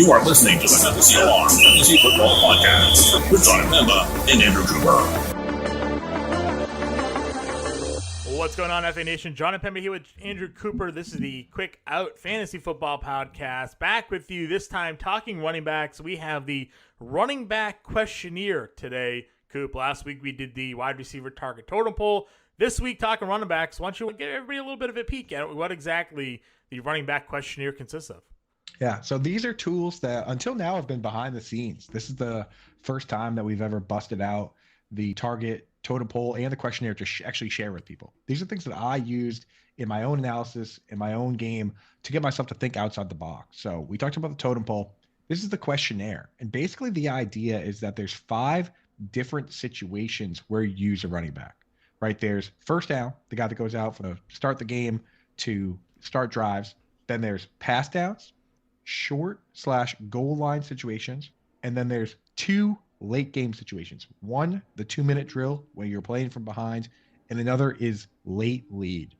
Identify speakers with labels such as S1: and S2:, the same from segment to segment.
S1: You are listening to the Fantasy Alarm Fantasy Football Podcast with John Impemba and Andrew Cooper.
S2: What's going on, FA Nation? John Impemba here with Andrew Cooper. This is the Quick Out Fantasy Football Podcast. Back with you this time talking running backs. We have the running back questionnaire today, Coop. Last week we did the wide receiver target totem pole. This week talking running backs. Why don't you give everybody a little bit of a peek at what exactly the running back questionnaire consists of?
S3: Yeah, so these are tools that until now have been behind the scenes. This is the first time that we've ever busted out the target totem pole and the questionnaire to actually share with people. These are things that I used in my own analysis, in my own game, to get myself to think outside the box. So we talked about the totem pole. This is the questionnaire. And basically the idea is that there's 5 different situations where you use a running back, right? There's first down, the guy that goes out from start the game to start drives. Then there's pass downs, short/goal line situations, and then there's 2 late game situations. One, the 2-minute drill when you're playing from behind, and another is late lead,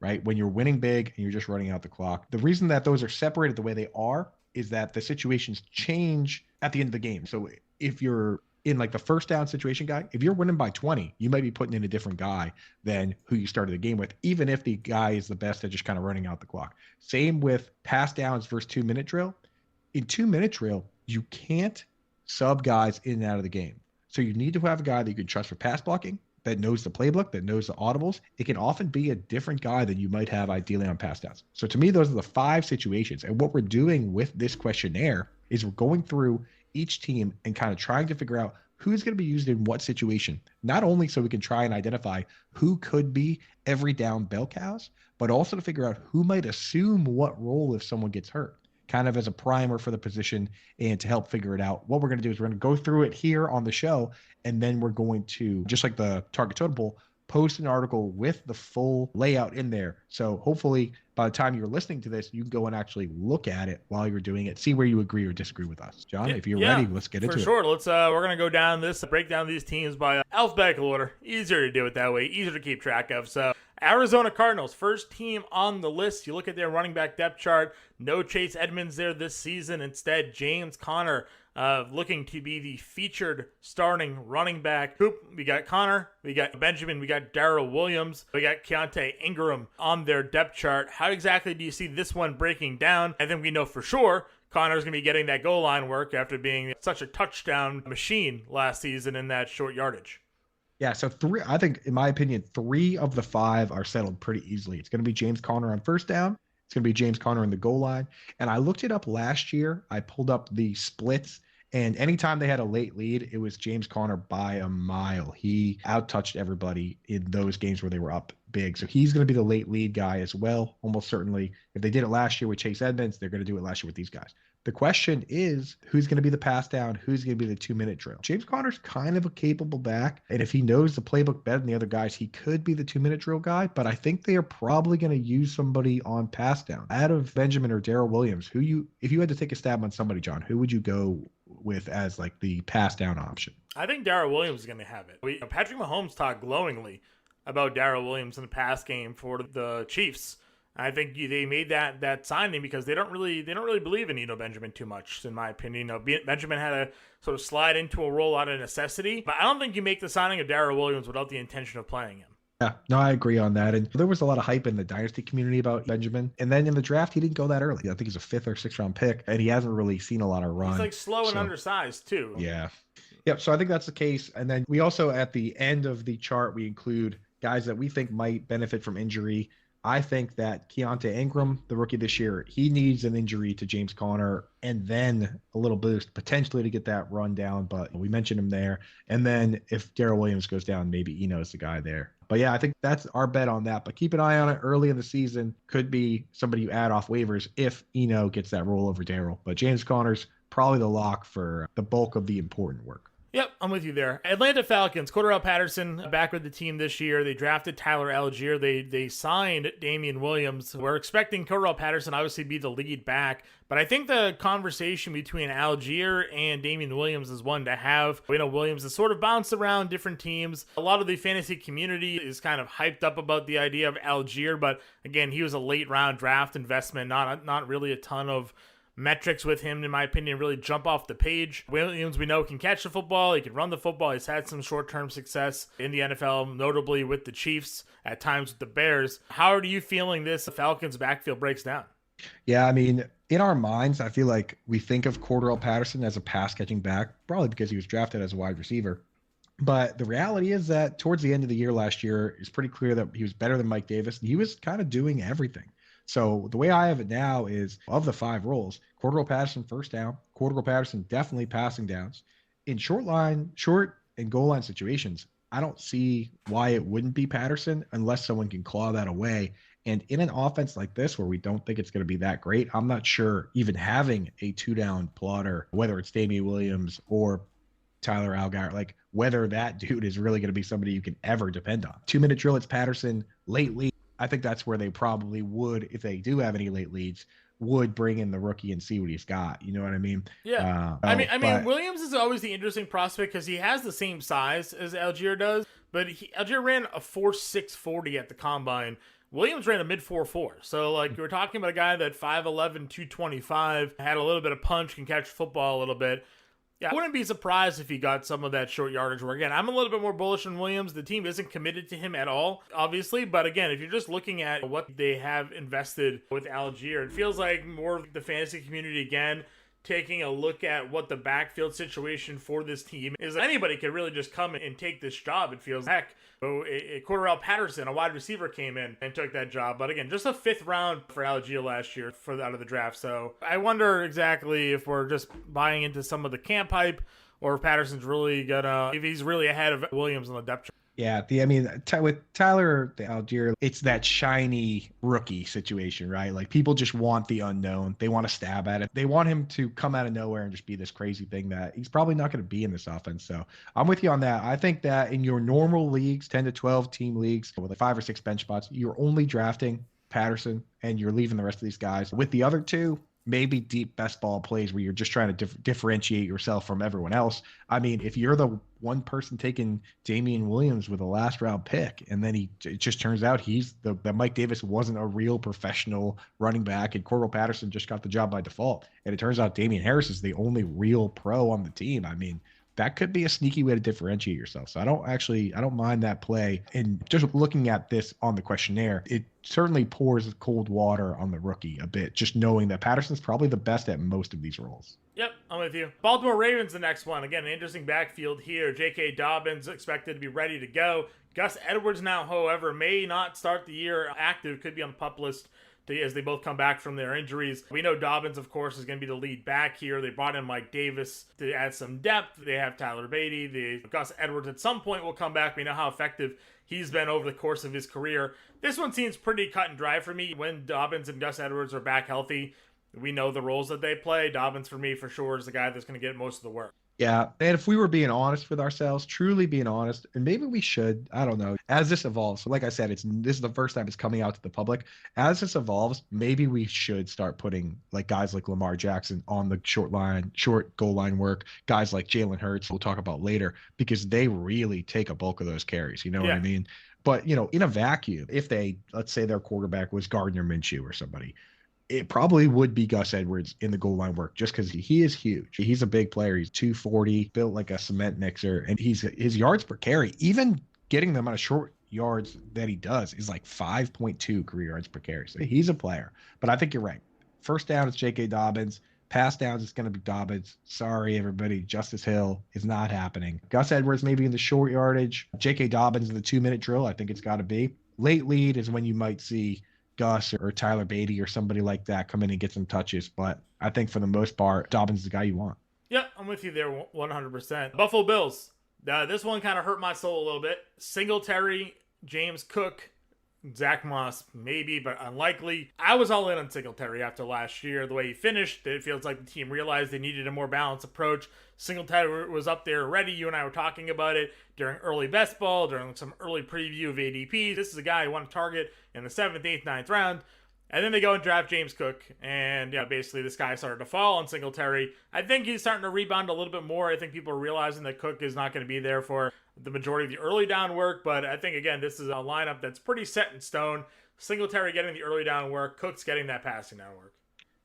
S3: right? When you're winning big and you're just running out the clock. The reason that those are separated the way they are is that the situations change at the end of the game. So if you're in like the first down situation guy, if you're winning by 20, you might be putting in a different guy than who you started the game with, even if the guy is the best at just kind of running out the clock. Same with pass downs versus 2-minute drill. In 2-minute drill, you can't sub guys in and out of the game. So you need to have a guy that you can trust for pass blocking, that knows the playbook, that knows the audibles. It can often be a different guy than you might have ideally on pass downs. So to me, those are the 5 situations. And what we're doing with this questionnaire is we're going through each team and kind of trying to figure out who's going to be used in what situation, not only so we can try and identify who could be every down bell cows, but also to figure out who might assume what role if someone gets hurt, kind of as a primer for the position and to help figure it out. What we're going to do is we're going to go through it here on the show, and then we're going to, just like the target totem pole, post an article with the full layout in there. So hopefully by the time you're listening to this, you can go and actually look at it while you're doing it, see where you agree or disagree with us. John, if you're ready, let's get into it.
S2: For sure. We're going to go down this, break down these teams by alphabetical order. Easier to do it that way, easier to keep track of. So Arizona Cardinals, first team on the list. You look at their running back depth chart, no Chase Edmonds there this season. Instead, James Conner looking to be the featured starting running back. We got Conner, we got Benjamin, we got Darrell Williams, we got Keontae Ingram on their depth chart. How exactly do you see this one breaking down? I think we know for sure Conner's going to be getting that goal line work after being such a touchdown machine last season in that short yardage.
S3: Yeah, so I think, in my opinion, 3 of the 5 are settled pretty easily. It's going to be James Conner on first down. It's going to be James Conner in the goal line. And I looked it up last year. I pulled up the splits, and anytime they had a late lead, it was James Conner by a mile. He out-touched everybody in those games where they were up big. So he's going to be the late lead guy as well, almost certainly. If they did it last year with Chase Edmonds, they're going to do it last year with these guys. The question is, who's going to be the pass down? Who's going to be the 2-minute drill? James Conner's kind of a capable back, and if he knows the playbook better than the other guys, he could be the 2-minute drill guy, but I think they are probably going to use somebody on pass down. Out of Benjamin or Darrell Williams, if you had to take a stab on somebody, John, who would you go with as like the pass down option?
S2: I think Darrell Williams is going to have it. Patrick Mahomes talked glowingly about Darrell Williams in the pass game for the Chiefs. I think they made that signing because they don't really believe in Benjamin too much, in my opinion. Benjamin had to sort of slide into a role out of necessity, but I don't think you make the signing of Darrell Williams without the intention of playing him.
S3: Yeah, no, I agree on that. And there was a lot of hype in the dynasty community about Benjamin. And then in the draft, he didn't go that early. I think he's a 5th or 6th round pick, and he hasn't really seen a lot of run.
S2: He's like slow and undersized too.
S3: Yeah. Yep. So I think that's the case. And then we also, at the end of the chart, we include guys that we think might benefit from injury. I think that Keontae Ingram, the rookie this year, he needs an injury to James Conner and then a little boost potentially to get that run down. But we mentioned him there. And then if Darrell Williams goes down, maybe Eno's the guy there. But yeah, I think that's our bet on that. But keep an eye on it early in the season. Could be somebody you add off waivers if Eno gets that role over Darrell. But James Conner's probably the lock for the bulk of the important work.
S2: Yep, I'm with you there. Atlanta Falcons, Cordell Patterson back with the team this year. They drafted Tyler Algier. They signed Damien Williams. We're expecting Cordell Patterson obviously be the lead back, but I think the conversation between Algier and Damien Williams is one to have. Williams has sort of bounced around different teams. A lot of the fantasy community is kind of hyped up about the idea of Algier, but again, he was a late round draft investment, not really a ton of metrics with him, in my opinion, really jump off the page. Williams, we know, can catch the football. He can run the football. He's had some short-term success in the NFL, notably with the Chiefs, at times with the Bears. How are you feeling this Falcons backfield breaks down?
S3: Yeah, I mean, in our minds, I feel like we think of Cordarrelle Patterson as a pass-catching back, probably because he was drafted as a wide receiver. But the reality is that towards the end of the year last year, it's pretty clear that he was better than Mike Davis, and he was kind of doing everything. So the way I have it now is, of the 5 roles, Cordarrelle Patterson first down, Cordarrelle Patterson definitely passing downs. In short and goal line situations, I don't see why it wouldn't be Patterson unless someone can claw that away. And in an offense like this, where we don't think it's going to be that great, I'm not sure even having a 2-down plotter, whether it's Damien Williams or Tyler Algier, like whether that dude is really going to be somebody you can ever depend on. 2-minute drill, it's Patterson. Late lead, I think that's where they probably would, if they do have any late leads, would bring in the rookie and see what he's got. You know what I mean?
S2: Yeah. I mean, Williams is always the interesting prospect because he has the same size as Algier does, but Algier ran a 4.6 40 at the combine. Williams ran a mid 4.4. So, like, we're talking about a guy that 5'11", 225, had a little bit of punch, can catch football a little bit. Yeah, I wouldn't be surprised if he got some of that short yardage work. Again, I'm a little bit more bullish on Williams. The team isn't committed to him at all, obviously. But again, if you're just looking at what they have invested with Algier, it feels like more of the fantasy community, again, taking a look at what the backfield situation for this team is. Anybody could really just come and take this job, it feels. Heck, Cordarrelle Patterson, a wide receiver, came in and took that job. But again, just a 5th round for Algier last year out of the draft. So I wonder exactly if we're just buying into some of the camp hype or if Patterson's really if he's really ahead of Williams on the depth chart.
S3: Yeah, with Tyler Algier, it's that shiny rookie situation, right? Like, people just want the unknown. They want to stab at it. They want him to come out of nowhere and just be this crazy thing that he's probably not going to be in this offense. So I'm with you on that. I think that in your normal leagues, 10 to 12 team leagues with like 5 or 6 bench spots, you're only drafting Patterson and you're leaving the rest of these guys. With the other 2, maybe deep best ball plays where you're just trying to differentiate yourself from everyone else. I mean, if you're the one person taking Damien Williams with a last round pick, and then it just turns out that Mike Davis wasn't a real professional running back, and Cordarrelle Patterson just got the job by default, and it turns out Damien Harris is the only real pro on the team. I mean, that could be a sneaky way to differentiate yourself. So I don't mind that play. And just looking at this on the questionnaire, it certainly pours cold water on the rookie a bit, just knowing that Patterson's probably the best at most of these roles.
S2: Yep, I'm with you. Baltimore Ravens, the next one. Again, an interesting backfield here. J.K. Dobbins expected to be ready to go. Gus Edwards now, however, may not start the year active, could be on the PUP list as they both come back from their injuries. We know Dobbins, of course, is going to be the lead back here. They brought in Mike Davis to add some depth. They have Tyler Beatty. Gus Edwards at some point will come back. We know how effective he's been over the course of his career. This one seems pretty cut and dry for me. When Dobbins and Gus Edwards are back healthy, we know the roles that they play. Dobbins, for me, for sure, is the guy that's going to get most of the work.
S3: Yeah, and if we were being honest with ourselves, truly being honest, and maybe we should, I don't know, as this evolves, so like I said, this is the first time it's coming out to the public. As this evolves, maybe we should start putting like guys like Lamar Jackson on the short goal line work, guys like Jalen Hurts, we'll talk about later, because they really take a bulk of those carries, you know what I mean? But, in a vacuum, if let's say their quarterback was Gardner Minshew or somebody, it probably would be Gus Edwards in the goal line work, just because he is huge. He's a big player. He's 240, built like a cement mixer, and his yards per carry, even getting them on a short yards that he does, is like 5.2 career yards per carry. So he's a player. But I think you're right. First down is J.K. Dobbins. Pass downs, it's going to be Dobbins. Sorry, everybody. Justice Hill is not happening. Gus Edwards maybe in the short yardage. J.K. Dobbins in the 2-minute drill. I think it's got to be. Late lead is when you might see Gus or Tyler Beatty or somebody like that come in and get some touches. But I think for the most part, Dobbins is the guy you want.
S2: Yeah, I'm with you there 100%. Buffalo Bills. This one kind of hurt my soul a little bit. Singletary, James Cook, Zach Moss, maybe, but unlikely. I was all in on Singletary after last year. The way he finished, it feels like the team realized they needed a more balanced approach. Singletary was up there already. You and I were talking about it during early best ball, during some early preview of ADP. This is a guy who want to target in the 7th, 8th, 9th round. And then they go and draft James Cook. And basically this guy started to fall on Singletary. I think he's starting to rebound a little bit more. I think people are realizing that Cook is not going to be there for the majority of the early down work. But I think, again, this is a lineup that's pretty set in stone. Singletary getting the early down work. Cook's getting that passing down work.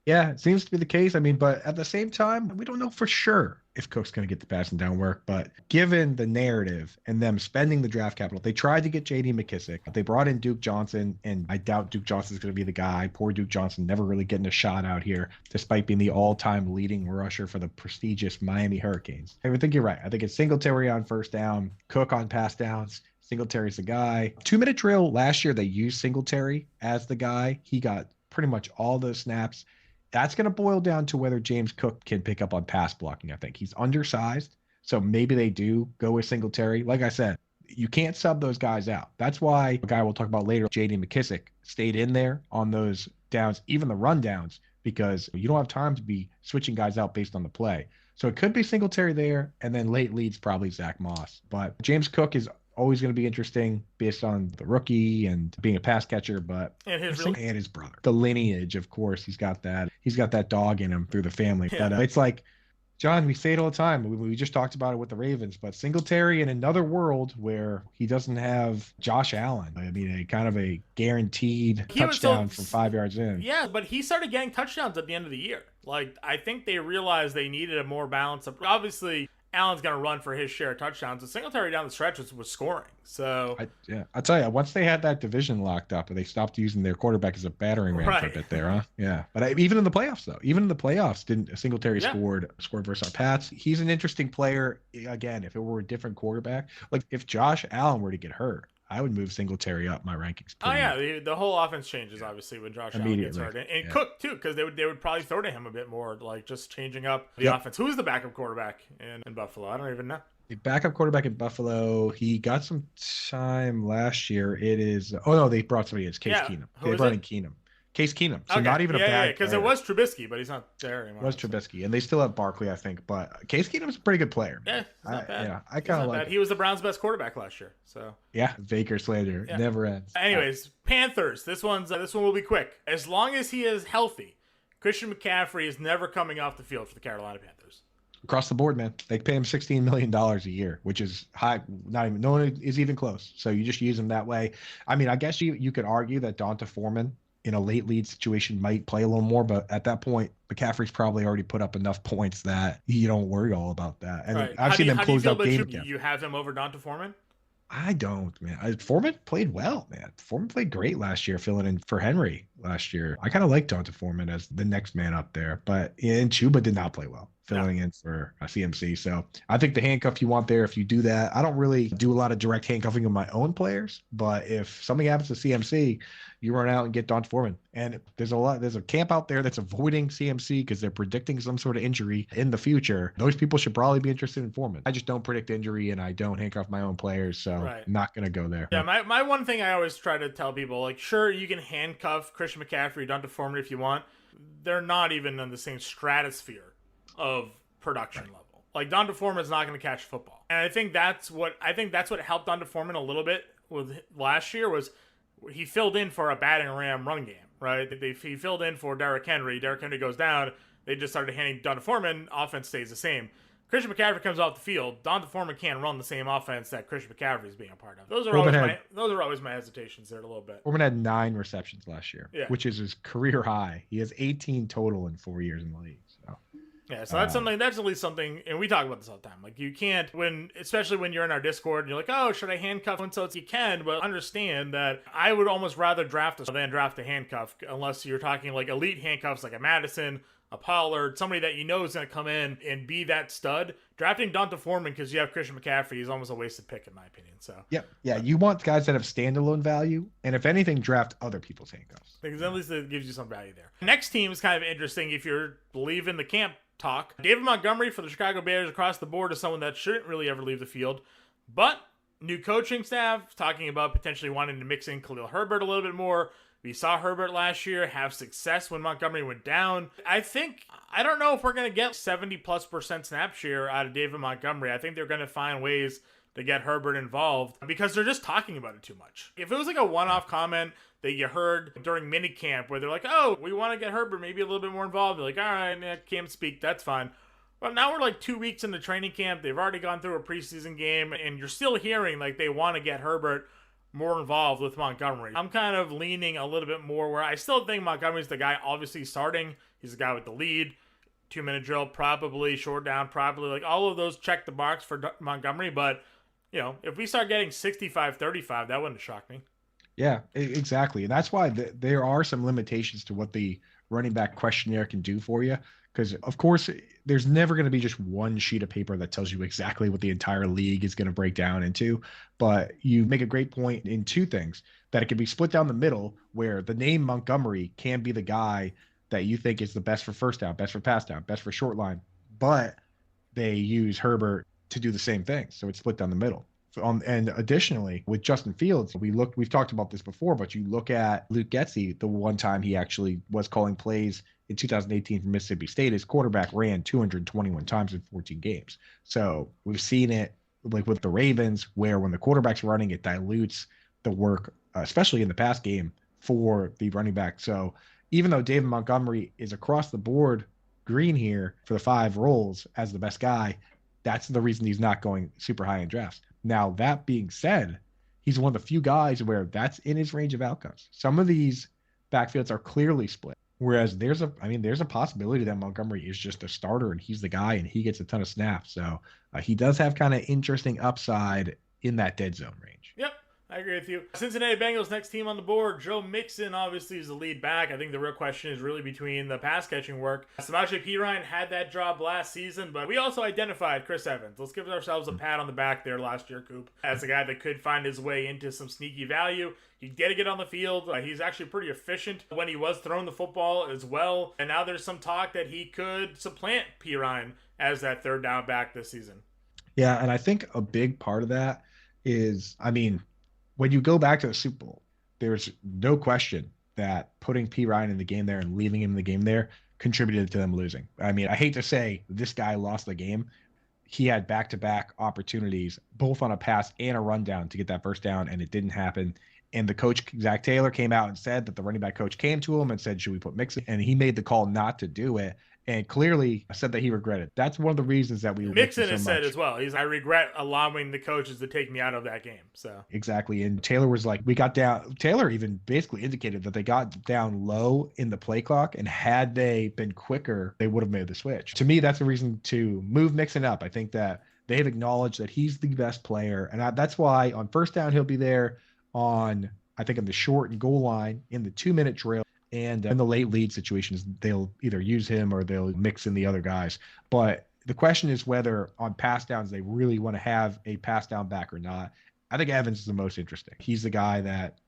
S3: Yeah, it seems to be the case. I mean, but at the same time, we don't know for sure if Cook's going to get the passing down work. But given the narrative and them spending the draft capital, they tried to get J.D. McKissick. They brought in Duke Johnson, and I doubt Duke Johnson's going to be the guy. Poor Duke Johnson, never really getting a shot out here, despite being the all-time leading rusher for the prestigious Miami Hurricanes. I think you're right. I think it's Singletary on first down, Cook on pass downs. Singletary's the guy. 2-minute drill last year, they used Singletary as the guy. He got pretty much all those snaps. That's going to boil down to whether James Cook can pick up on pass blocking, I think. He's undersized, so maybe they do go with Singletary. Like I said, you can't sub those guys out. That's why a guy we'll talk about later, J.D. McKissick, stayed in there on those downs, even the run downs, because you don't have time to be switching guys out based on the play. So it could be Singletary there, and then late leads probably Zach Moss. But James Cook is always going to be interesting based on the rookie and being a pass catcher, but and his brother, the lineage, of course, he's got that dog in him through the family. Yeah. But it's like, John, we say it all the time. We just talked about it with the Ravens, but Singletary in another world where he doesn't have Josh Allen. I mean, a kind of a guaranteed touchdown from 5 yards in.
S2: Yeah, but he started getting touchdowns at the end of the year. Like, I think they realized they needed a more balanced. Obviously, Allen's going to run for his share of touchdowns. The Singletary down the stretch was scoring. So
S3: I'll tell you, once they had that division locked up, and they stopped using their quarterback as a battering ram for a bit there, huh? Yeah. But even in the playoffs, Singletary scored versus our Pats. He's an interesting player. Again, if it were a different quarterback, like if Josh Allen were to get hurt, I would move Singletary up my rankings.
S2: Oh yeah, the whole offense changes obviously when Josh Allen gets hurt, and Cook too, because they would probably throw to him a bit more, like just changing up the offense. Who's the backup quarterback in Buffalo? I don't even know.
S3: The backup quarterback in Buffalo, he got some time last year. It is they brought somebody. It's Case Keenum. They brought in Keenum. Case Keenum. So not even a bad
S2: because it was Trubisky, but he's not there anymore.
S3: It was Trubisky, and they still have Barkley, I think. But Case Keenum's a pretty good player.
S2: Yeah, not bad.
S3: Yeah, I kind of like it.
S2: He was the Browns' best quarterback last year. So
S3: yeah, Baker slander never ends.
S2: Anyways, Panthers. This one will be quick. As long as he is healthy, Christian McCaffrey is never coming off the field for the Carolina Panthers.
S3: Across the board, man. They pay him $16 million a year, which is high. No one is even close. So you just use him that way. I mean, I guess you could argue that Donta Foreman in a late lead situation might play a little more, but at that point, McCaffrey's probably already put up enough points that you don't worry all about that. And I've seen them close out games.
S2: You have him over Donta Foreman?
S3: I don't, man. Foreman played well, man. Foreman played great last year, filling in for Henry last year. I kind of like Donta Foreman as the next man up there, but Chuba did not play well, filling in for CMC. So I think the handcuff you want there, if you do that, I don't really do a lot of direct handcuffing of my own players, but if something happens to CMC, you run out and get Donta Foreman. And there's a camp out there that's avoiding CMC because they're predicting some sort of injury in the future. Those people should probably be interested in Foreman. I just don't predict injury, and I don't handcuff my own players, so I'm not going to go there.
S2: Yeah, my one thing I always try to tell people, like, sure, you can handcuff Christian McCaffrey, Donta Foreman if you want. They're not even in the same stratosphere of production level. Like, Donta Foreman's not going to catch football. And I think that's what helped Donta Foreman a little bit with last year was he filled in for a batting ram run game, right? He filled in for Derrick Henry. Derrick Henry goes down. They just started handing Donta Foreman. Offense stays the same. Christian McCaffrey comes off the field. Donta Foreman can't run the same offense that Christian McCaffrey is being a part of. Those are always my hesitations there a little bit.
S3: Foreman had 9 receptions last year, which is his career high. He has 18 total in 4 years in the league. So.
S2: Yeah, so that's at least something, and we talk about this all the time. Like, you can't, especially when you're in our Discord, and you're like, oh, should I handcuff one? So you can, but understand that I would almost rather draft than draft a handcuff, unless you're talking like elite handcuffs, like a Madison, a Pollard, somebody that you know is going to come in and be that stud. Drafting Donta Foreman because you have Christian McCaffrey is almost a wasted pick, in my opinion. So
S3: yeah, you want guys that have standalone value, and if anything, draft other people's handcuffs.
S2: Because at least it gives you some value there. Next team is kind of interesting if you're believing the camp talk. David Montgomery for the Chicago Bears across the board is someone that shouldn't really ever leave the field, but new coaching staff talking about potentially wanting to mix in Khalil Herbert a little bit more. We saw Herbert last year have success when Montgomery went down. I don't know if we're going to get 70+% snap share out of David Montgomery. I think they're going to find ways to get Herbert involved because they're just talking about it too much. If it was like a one-off comment that you heard during minicamp where they're like, oh, we want to get Herbert maybe a little bit more involved. They're like, all right, can't speak. That's fine. Well, now we're like 2 weeks into training camp. They've already gone through a preseason game, and you're still hearing like they want to get Herbert more involved with Montgomery. I'm kind of leaning a little bit more where I still think Montgomery's the guy obviously starting. He's the guy with the lead. 2-minute drill, probably. Short down, probably. Like, all of those check the box for Montgomery. But, you know, if we start getting 65-35, that wouldn't shock me.
S3: Yeah, exactly. And that's why there are some limitations to what the running back questionnaire can do for you. Because, of course, there's never going to be just one sheet of paper that tells you exactly what the entire league is going to break down into. But you make a great point in two things, that it can be split down the middle, where the name Montgomery can be the guy that you think is the best for first down, best for pass down, best for short line. But they use Herbert to do the same thing. So it's split down the middle. And additionally, with Justin Fields, we've talked about this before, but you look at Luke Getsy, the one time he actually was calling plays in 2018 for Mississippi State, his quarterback ran 221 times in 14 games. So we've seen it like with the Ravens, where when the quarterback's running, it dilutes the work, especially in the pass game, for the running back. So even though David Montgomery is across the board green here for the 5 roles as the best guy, that's the reason he's not going super high in drafts. Now, that being said, he's one of the few guys where that's in his range of outcomes. Some of these backfields are clearly split, whereas there's a possibility that Montgomery is just a starter and he's the guy and he gets a ton of snaps. So he does have kind of interesting upside in that dead zone range.
S2: Yep. I agree with you. Cincinnati Bengals, next team on the board. Joe Mixon obviously is the lead back. I think the real question is really between the pass catching work. Samaje Perine had that job last season, but we also identified Chris Evans. Let's give ourselves a pat on the back there last year, Coop, as a guy that could find his way into some sneaky value. He'd get to get on the field. He's actually pretty efficient when he was throwing the football as well. And now there's some talk that he could supplant Perine as that third down back this season.
S3: Yeah, and I think a big part of that is, when you go back to the Super Bowl, there's no question that putting P. Ryan in the game there and leaving him in the game there contributed to them losing. I hate to say this guy lost the game. He had back-to-back opportunities, both on a pass and a rundown, to get that first down, and it didn't happen. And the coach, Zach Taylor, came out and said that the running back coach came to him and said, should we put Mixon? And he made the call not to do it, and clearly said that he regretted. That's one of the reasons that we
S2: Mixon has said as well. I regret allowing the coaches to take me out of that game. So
S3: exactly. And Taylor was like, Taylor even basically indicated that they got down low in the play clock, and had they been quicker, they would have made the switch. To me, that's a reason to move Mixon up. I think that they have acknowledged that he's the best player. And that's why on first down, he'll be there on, I think, in the short and goal line, in the 2-minute drill. And in the late lead situations, they'll either use him or they'll mix in the other guys. But the question is whether on pass downs they really want to have a pass down back or not. I think Evans is the most interesting. He's the guy that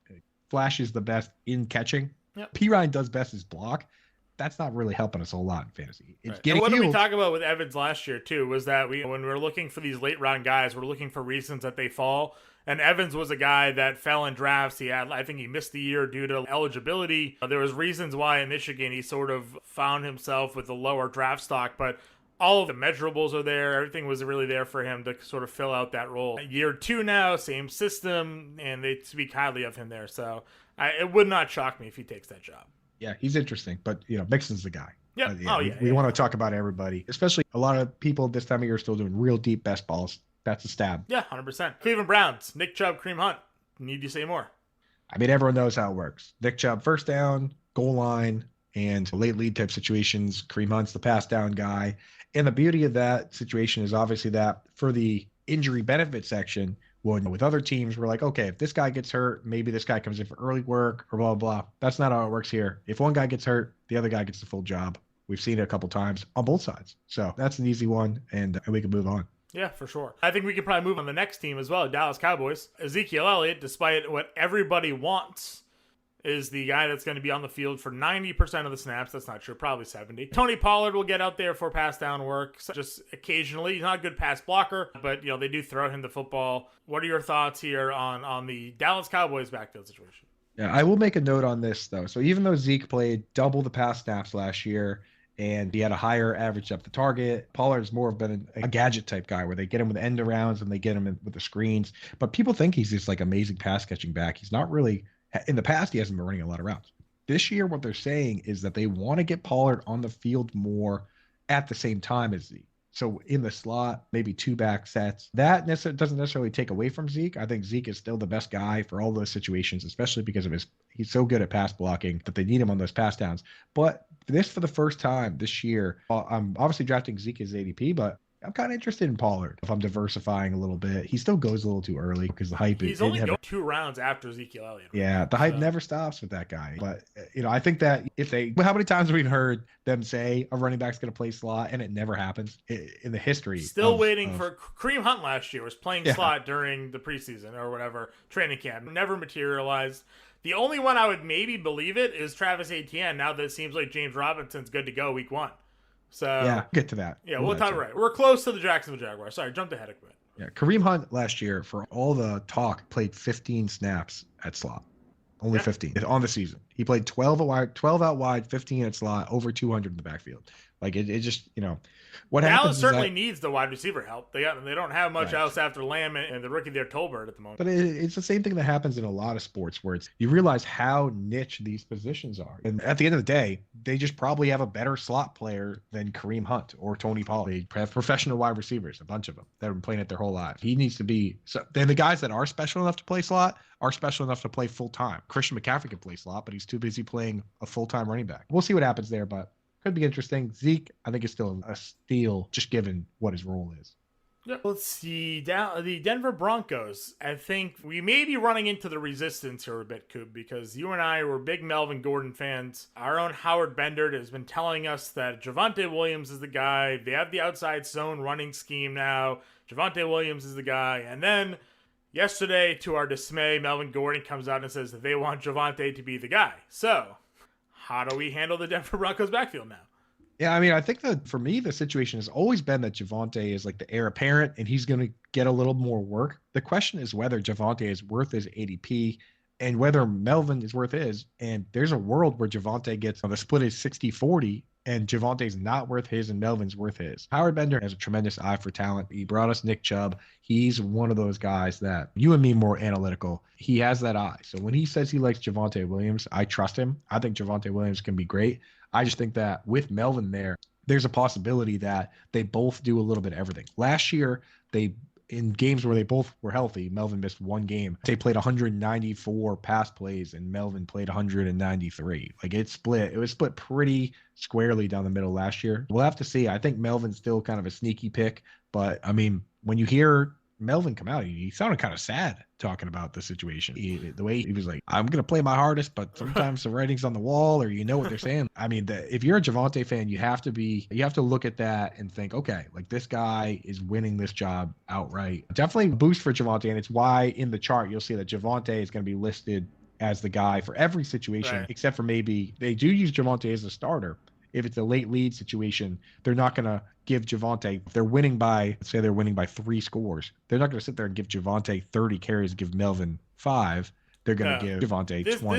S3: flashes the best in catching. Yep. P. Ryan does best as block. That's not really helping us a whole lot in fantasy. It's
S2: right. And what did we talk about with Evans last year too was that when we're looking for these late round guys, we're looking for reasons that they fall. And Evans was a guy that fell in drafts. I think he missed the year due to eligibility. There was reasons why in Michigan he sort of found himself with a lower draft stock, but all of the measurables are there. Everything was really there for him to sort of fill out that role. Year 2 now, same system, and they speak highly of him there. So it would not shock me if he takes that job.
S3: Yeah, he's interesting, but Mixon's the guy.
S2: Yep.
S3: We want to talk about everybody, especially a lot of people this time of year are still doing real deep best balls. That's a stab.
S2: Yeah, 100%. Cleveland Browns, Nick Chubb, Kareem Hunt. Need to say more.
S3: Everyone knows how it works. Nick Chubb, first down, goal line, and late lead type situations. Kareem Hunt's the pass down guy. And the beauty of that situation is obviously that for the injury benefit section, when with other teams, we're like, okay, if this guy gets hurt, maybe this guy comes in for early work or blah, blah, blah. That's not how it works here. If one guy gets hurt, the other guy gets the full job. We've seen it a couple times on both sides. So that's an easy one, and we can move on.
S2: Yeah, for sure. I think we could probably move on the next team as well, Dallas Cowboys. Ezekiel Elliott, despite what everybody wants, is the guy that's going to be on the field for 90% of the snaps. That's not true, probably 70. Tony Pollard will get out there for pass down work, just occasionally. He's not a good pass blocker, but they do throw him the football. What are your thoughts here on the Dallas Cowboys backfield situation?
S3: Yeah, I will make a note on this, though. So even though Zeke played double the pass snaps last year, and he had a higher average depth of target, Pollard's more of been a gadget type guy where they get him with end arounds and they get him with the screens. But people think he's this like amazing pass catching back. He's not really. In the past, he hasn't been running a lot of routes. This year, what they're saying is that they want to get Pollard on the field more at the same time as Zeke. So in the slot, maybe 2 back sets. That doesn't necessarily take away from Zeke. I think Zeke is still the best guy for all those situations, especially because of he's so good at pass blocking that they need him on those pass downs. But for the first time this year, I'm obviously drafting Zeke as ADP, but I'm kind of interested in Pollard. If I'm diversifying a little bit, he still goes a little too early because the hype.
S2: He's only going 2 rounds after Ezekiel Elliott.
S3: Yeah, the hype never stops with that guy. But I think that how many times have we heard them say a running back's going to play slot and it never happens in the history?
S2: Still waiting for Kareem Hunt last year was playing slot during the preseason or whatever training camp. Never materialized. The only one I would maybe believe it is Travis Etienne. Now that it seems like James Robinson's good to go week 1. So
S3: yeah, get to that.
S2: Yeah, we'll talk right. We're close to the Jacksonville Jaguars. Sorry, jumped ahead a bit.
S3: Yeah, Kareem Hunt last year, for all the talk, played 15 snaps at slot. Only 15 on the season. He played 12 out wide, 15 at slot, over 200 in the backfield. Like it just, what happens.
S2: Dallas certainly needs the wide receiver help. They don't have much else after Lamb and the rookie there, Tolbert, at the moment.
S3: But it's the same thing that happens in a lot of sports where you realize how niche these positions are. And at the end of the day, they just probably have a better slot player than Kareem Hunt or Tony Pollard. They have professional wide receivers, a bunch of them that have been playing it their whole lives. He needs to be. So then the guys that are special enough to play slot are special enough to play full time. Christian McCaffrey can play slot, but he's too busy playing a full time running back. We'll see what happens there, but could be interesting. Zeke, I think, is still a steal, just given what his role is.
S2: Yeah. Let's see. The Denver Broncos. I think we may be running into the resistance here a bit, Coop, because you and I were big Melvin Gordon fans. Our own Howard Bender has been telling us that Javonte Williams is the guy. They have the outside zone running scheme now. Javonte Williams is the guy. And then yesterday, to our dismay, Melvin Gordon comes out and says that they want Javonte to be the guy. So how do we handle the Denver Broncos backfield now?
S3: Yeah, I mean, I think that for me, the situation has always been that Javonte is like the heir apparent and he's going to get a little more work. The question is whether Javonte is worth his ADP and whether Melvin is worth his. And there's a world where Javonte gets the split is 60-40 and Javante's not worth his and Melvin's worth his. Howard Bender has a tremendous eye for talent. He brought us Nick Chubb. He's one of those guys that you and me more analytical. He has that eye. So when he says he likes Javonte Williams, I trust him. I think Javonte Williams can be great. I just think that with Melvin there's a possibility that they both do a little bit of everything. Last year, in games where they both were healthy, Melvin missed one game. They played 194 pass plays and Melvin played 193. Like it was split pretty squarely down the middle last year. We'll have to see. I think Melvin's still kind of a sneaky pick, but I mean, when you hear Melvin come out, he sounded kind of sad talking about the situation. The way he was like, I'm going to play my hardest, but sometimes the writing's on the wall, or what they're saying. I mean, if you're a Javonte fan, you have to look at that and think, okay, like this guy is winning this job outright. Definitely a boost for Javonte, and it's why in the chart you'll see that Javonte is going to be listed as the guy for every situation, except for maybe they do use Javonte as a starter. If it's a late lead situation, they're not going to give Javonte, if they're winning by, let's say they're winning by 3 scores, they're not going to sit there and give Javonte 30 carries, give Melvin 5. They're going to give Javonte 20.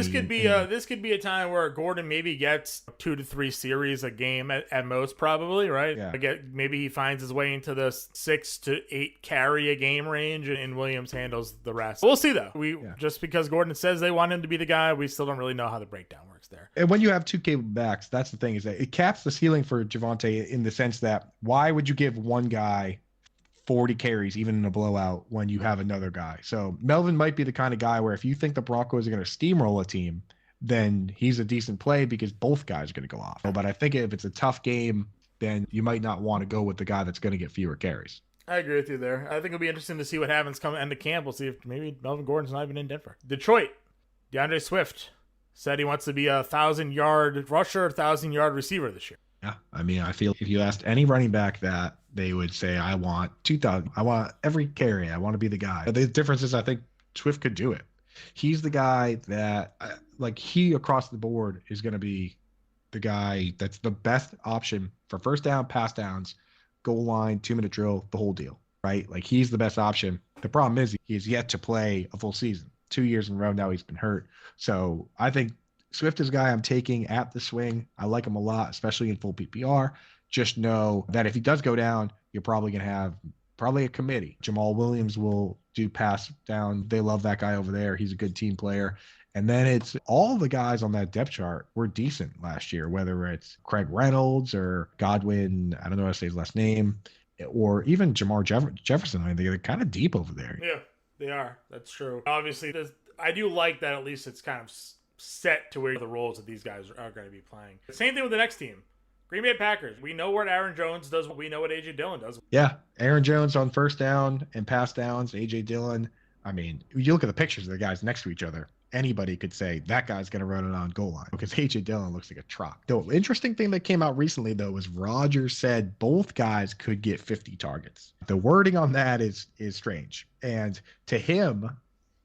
S2: This could be a time where Gordon maybe gets 2 to 3 series a game at most, probably, right?
S3: Yeah.
S2: Maybe he finds his way into the 6 to 8 carry a game range, and Williams handles the rest. We'll see, though. Just because Gordon says they want him to be the guy, we still don't really know how the breakdown works there.
S3: And when you have 2 capable backs, that's the thing, is that it caps the ceiling for Javonte in the sense that why would you give one guy 40 carries even in a blowout when you have another guy? So Melvin might be the kind of guy where if you think the Broncos are going to steamroll a team, then he's a decent play because both guys are going to go off. But I think if it's a tough game, then you might not want to go with the guy that's going to get fewer carries.
S2: I agree with you there. I think it'll be interesting to see what happens come end of camp. We'll see if maybe Melvin Gordon's not even in Denver. Detroit, Deandre Swift said he wants to be a 1,000-yard rusher, 1,000-yard receiver this year.
S3: Yeah, I mean, I feel if you asked any running back that, they would say, I want 2,000. I want every carry. I want to be the guy. But the difference is I think Swift could do it. He's the guy that, he across the board is going to be the guy that's the best option for first down, pass downs, goal line, 2-minute drill, the whole deal, right? Like, he's the best option. The problem is he has yet to play a full season. 2 years in a row now he's been hurt. So I think Swift is a guy I'm taking at the swing. I like him a lot, especially in full PPR. Just know that if he does go down, you're probably going to have a committee. Jamal Williams will do pass down. They love that guy over there. He's a good team player. And then it's all the guys on that depth chart were decent last year, whether it's Craig Reynolds or Godwin. I don't know how to say his last name. or even Jefferson. I mean, they're kind of deep over there.
S2: Yeah, they are. That's true. Obviously, I do like that at least it's kind of set to where the roles that these guys are going to be playing. Same thing with the next team. Green Bay Packers. We know what Aaron Jones does. We know what A.J. Dillon does.
S3: Yeah, Aaron Jones on first down and pass downs. A.J. Dillon. I mean, you look at the pictures of the guys next to each other. Anybody could say that guy's going to run it on goal line because A.J. Dillon looks like a truck. The interesting thing that came out recently, though, was Rodgers said both guys could get 50 targets. The wording on that is strange. And to him,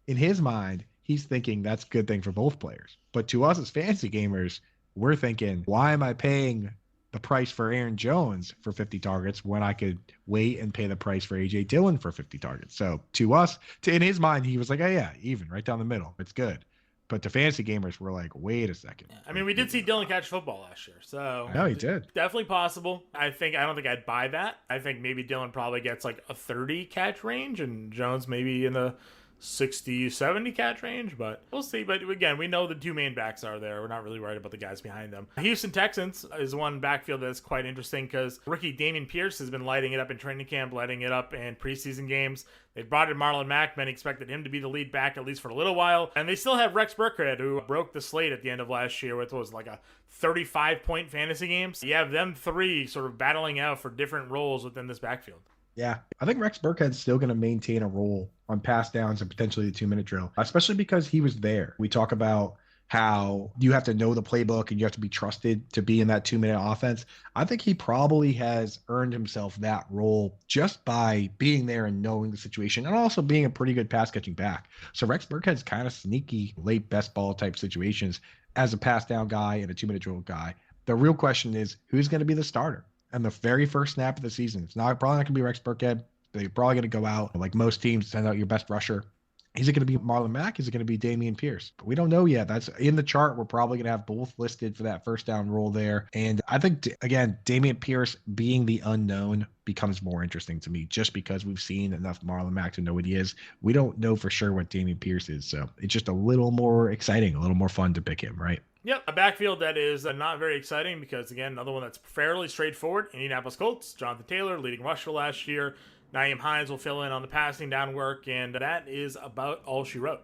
S3: in his mind, he's thinking that's a good thing for both players. But to us as fantasy gamers, we're thinking, why am I paying the price for Aaron Jones for 50 targets when I could wait and pay the price for A.J. Dillon for 50 targets? So to us, in his mind, he was like, oh yeah, even right down the middle. It's good. But to fantasy gamers, we're like, wait a second.
S2: I mean, we did see Dillon catch football last year. So
S3: no, he did.
S2: Definitely possible. I don't think I'd buy that. I think maybe Dillon probably gets like a 30 catch range and Jones maybe in the 60, 70 catch range, but we'll see. But again, we know the two main backs are there. We're not really worried about the guys behind them. Houston Texans is one backfield that's quite interesting because rookie Damien Pierce has been lighting it up in training camp, lighting it up in preseason games. They brought in Marlon Mack. Many expected him to be the lead back at least for a little while. And they still have Rex Burkhead, who broke the slate at the end of last year with what was like a 35-point fantasy game. So you have them three sort of battling out for different roles within this backfield.
S3: Yeah, I think Rex Burkhead's still going to maintain a role on pass downs and potentially the 2-minute drill, especially because he was there. We talk about how you have to know the playbook and you have to be trusted to be in that 2-minute offense. I think he probably has earned himself that role just by being there and knowing the situation and also being a pretty good pass catching back. So Rex Burkhead's kind of sneaky late best ball type situations as a pass down guy and a 2-minute drill guy. The real question is who's going to be the starter? And the very first snap of the season, it's probably not going to be Rex Burkhead. They're probably going to go out, like most teams, send out your best rusher. Is it going to be Marlon Mack? Is it going to be Dameon Pierce? But we don't know yet. That's in the chart. We're probably going to have both listed for that first down role there. And I think, again, Dameon Pierce being the unknown becomes more interesting to me just because we've seen enough Marlon Mack to know what he is. We don't know for sure what Dameon Pierce is. So it's just a little more exciting, a little more fun to pick him, right?
S2: Yep, a backfield that is not very exciting because, again, another one that's fairly straightforward. Indianapolis Colts, Jonathan Taylor, leading rusher last year. Nyheim Hines will fill in on the passing down work, and that is about all she wrote.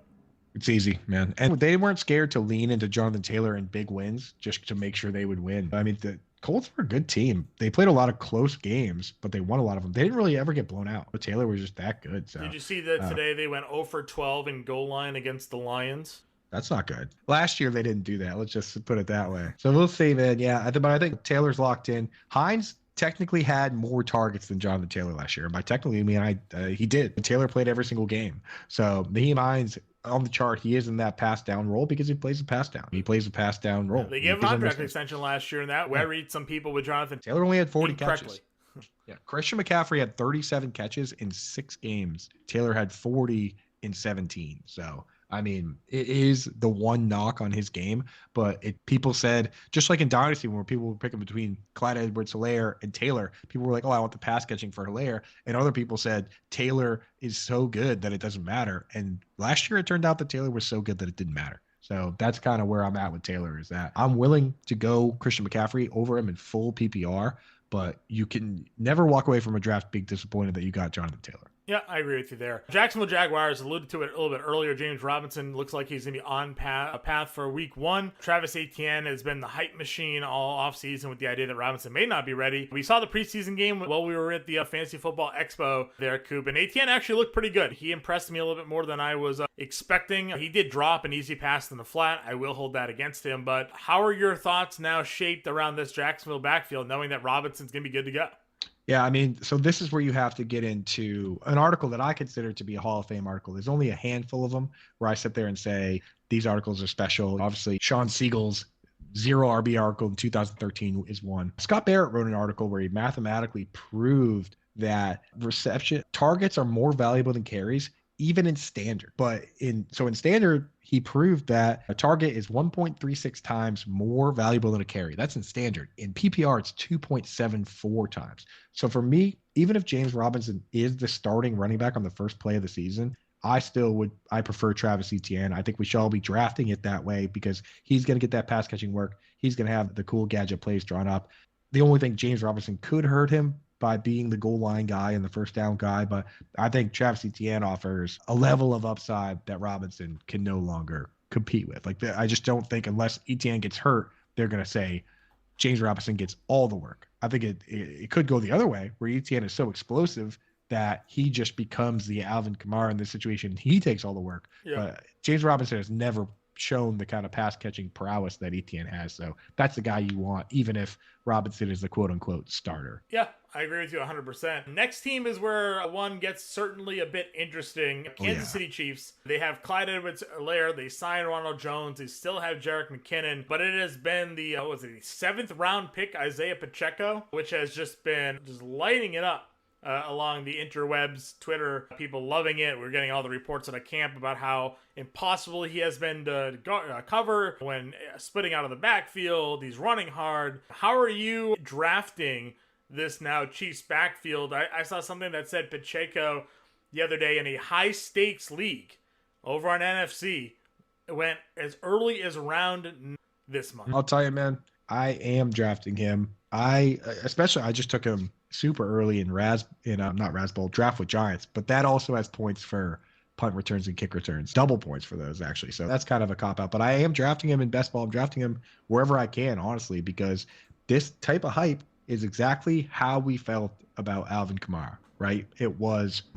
S3: It's easy, man. And they weren't scared to lean into Jonathan Taylor in big wins just to make sure they would win. I mean, the Colts were a good team. They played a lot of close games, but they won a lot of them. They didn't really ever get blown out. But Taylor was just that good. So
S2: did you see that today they went 0 for 12 in goal line against the Lions?
S3: That's not good. Last year, they didn't do that. Let's just put it that way. So we'll see, man. Yeah, but I think Taylor's locked in. Hines technically had more targets than Jonathan Taylor last year. And by technically, I mean, he did. Taylor played every single game. So Nyheim Hines, on the chart, he is in that pass down role because he plays a pass down. He plays a pass down role.
S2: They gave him a contract extension last year, and that worried some people with Jonathan
S3: Taylor only had 40 catches. Yeah, Christian McCaffrey had 37 catches in 6 games. Taylor had 40 in 17. So I mean, it is the one knock on his game, but people said, just like in Dynasty, when people were picking between Clyde Edwards-Helaire and Taylor, people were like, oh, I want the pass catching for Helaire. And other people said Taylor is so good that it doesn't matter. And last year, it turned out that Taylor was so good that it didn't matter. So that's kind of where I'm at with Taylor, is that I'm willing to go Christian McCaffrey over him in full PPR, but you can never walk away from a draft being disappointed that you got Jonathan Taylor.
S2: Yeah, I agree with you there. Jacksonville Jaguars, alluded to it a little bit earlier. James Robinson looks like he's going to be on a path for week 1. Travis Etienne has been the hype machine all offseason with the idea that Robinson may not be ready. We saw the preseason game while we were at the Fantasy Football Expo there, Coop, and Etienne actually looked pretty good. He impressed me a little bit more than I was expecting. He did drop an easy pass in the flat. I will hold that against him, but how are your thoughts now shaped around this Jacksonville backfield, knowing that Robinson's going to be good to go?
S3: Yeah, I mean, so this is where you have to get into an article that I consider to be a Hall of Fame article. There's only a handful of them where I sit there and say, these articles are special. Obviously, Sean Siegel's 0 RB article in 2013 is one. Scott Barrett wrote an article where he mathematically proved that reception targets are more valuable than carries, even in standard. But in standard, he proved that a target is 1.36 times more valuable than a carry. That's in standard. In PPR, it's 2.74 times. So for me, even if James Robinson is the starting running back on the first play of the season, I prefer Travis Etienne. I think we should all be drafting it that way because he's going to get that pass catching work. He's going to have the cool gadget plays drawn up. The only thing James Robinson could hurt him by being the goal line guy and the first down guy, but I think Travis Etienne offers a level of upside that Robinson can no longer compete with. Like, I just don't think unless Etienne gets hurt, they're going to say James Robinson gets all the work. I think it could go the other way, where Etienne is so explosive that he just becomes the Alvin Kamara in this situation. He takes all the work.
S2: Yeah.
S3: But James Robinson has never shown the kind of pass catching prowess that Etienne has. So that's the guy you want, even if Robinson is the quote unquote starter.
S2: Yeah, I agree with you 100%. Next team is where one gets certainly a bit interesting. Kansas City Chiefs. They have Clyde Edwards-Helaire. They signed Ronald Jones. They still have Jerick McKinnon, but it has been the 7th round pick Isaiah Pacheco, which has just been lighting it up. Along the interwebs, Twitter, people loving it. We're getting all the reports at a camp about how impossible he has been to cover when splitting out of the backfield. He's running hard. How are you drafting this now Chiefs backfield? I saw something that said Pacheco the other day in a high-stakes league over on NFC. It went as early as round this month.
S3: I'll tell you, man, I am drafting him. I just took him super early in draft with Giants, but that also has points for punt returns and kick returns, double points for those actually. So that's kind of a cop out, but I am drafting him in best ball. I'm drafting him wherever I can, honestly, because this type of hype is exactly how we felt about Alvin Kamara, right?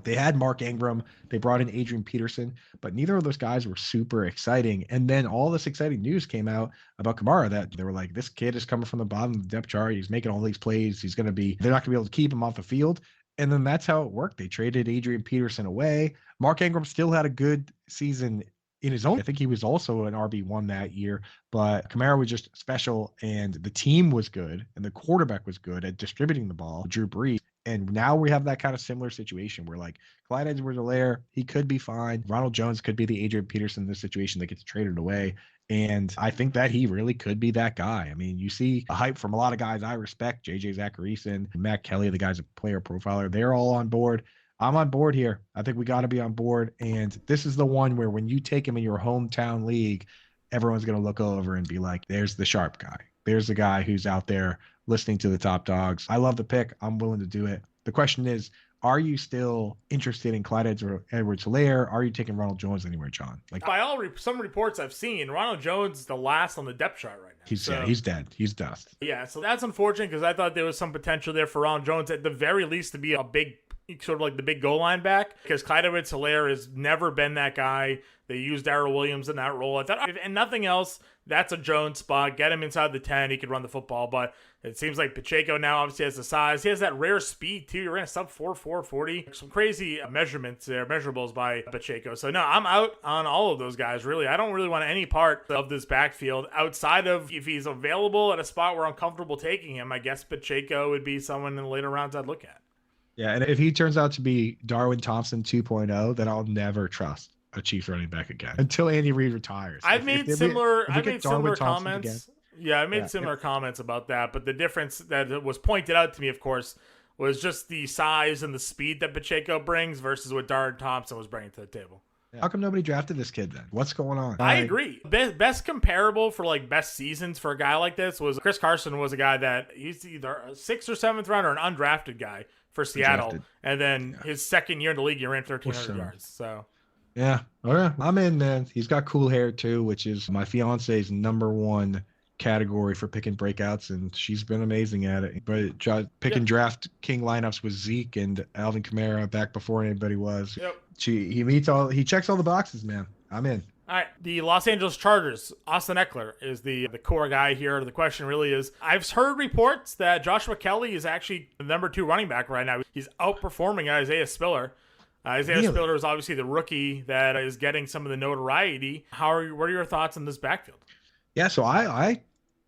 S3: They had Mark Ingram, they brought in Adrian Peterson, but neither of those guys were super exciting. And then all this exciting news came out about Kamara that they were like, this kid is coming from the bottom of the depth chart. He's making all these plays. They're not going to be able to keep him off the field. And then that's how it worked. They traded Adrian Peterson away. Mark Ingram still had a good season in his own. I think he was also an RB1 that year, but Kamara was just special, and the team was good, and the quarterback was good at distributing the ball, Drew Brees. And now we have that kind of similar situation where, like, Clyde Edwards-Helaire, he could be fine. Ronald Jones could be the Adrian Peterson in this situation that gets traded away. And I think that he really could be that guy. I mean, you see a hype from a lot of guys I respect, JJ Zacharyson, Matt Kelly, the guy's a player profiler. They're all on board. I'm on board here. I think we got to be on board. And this is the one where when you take him in your hometown league, everyone's going to look over and be like, there's the sharp guy. There's the guy who's out there listening to the top dogs. I love the pick. I'm willing to do it. The question is, are you still interested in Clyde Edwards-Helaire? Are you taking Ronald Jones anywhere, John? Like,
S2: by some reports I've seen, Ronald Jones is the last on the depth chart right now.
S3: He's dead. He's dust.
S2: Yeah, so that's unfortunate because I thought there was some potential there for Ronald Jones at the very least to be a big, sort of like the big goal line back, because Clyde Edwards-Helaire has never been that guy. They used Darrell Williams in that role. I thought, and nothing else, that's a Jones spot. Get him inside the 10. He could run the football, but it seems like Pacheco now obviously has the size. He has that rare speed, too. You're in a sub 4.40. Some crazy measurements there, measurables by Pacheco. So, no, I'm out on all of those guys, really. I don't really want any part of this backfield outside of if he's available at a spot where I'm comfortable taking him. I guess Pacheco would be someone in the later rounds I'd look at.
S3: Yeah, and if he turns out to be Darwin Thompson 2.0, then I'll never trust a Chiefs running back again until Andy Reid retires.
S2: I've made similar comments. Yeah, I made similar comments about that, but the difference that was pointed out to me, of course, was just the size and the speed that Pacheco brings versus what Darwin Thompson was bringing to the table.
S3: How come nobody drafted this kid then? What's going on?
S2: I agree. Best comparable for like best seasons for a guy like this was Chris Carson was a guy that he's either a 6th or 7th round or an undrafted guy for Seattle. And then his second year in the league, he ran 1,300 yards. So.
S3: Yeah. All right. I'm in, man. He's got cool hair too, which is my fiance's number one category for picking breakouts, and she's been amazing at it. But picking draft king lineups with Zeke and Alvin Kamara back before anybody was.
S2: Yep.
S3: He checks all the boxes, man. I'm in.
S2: All right, the Los Angeles Chargers, Austin Eckler is the core guy here. The question really is, I've heard reports that Joshua Kelly is actually the number 2 running back right now. He's outperforming Isaiah Spiller. Isaiah Spiller is obviously the rookie that is getting some of the notoriety. What are your thoughts on this backfield?
S3: Yeah, so I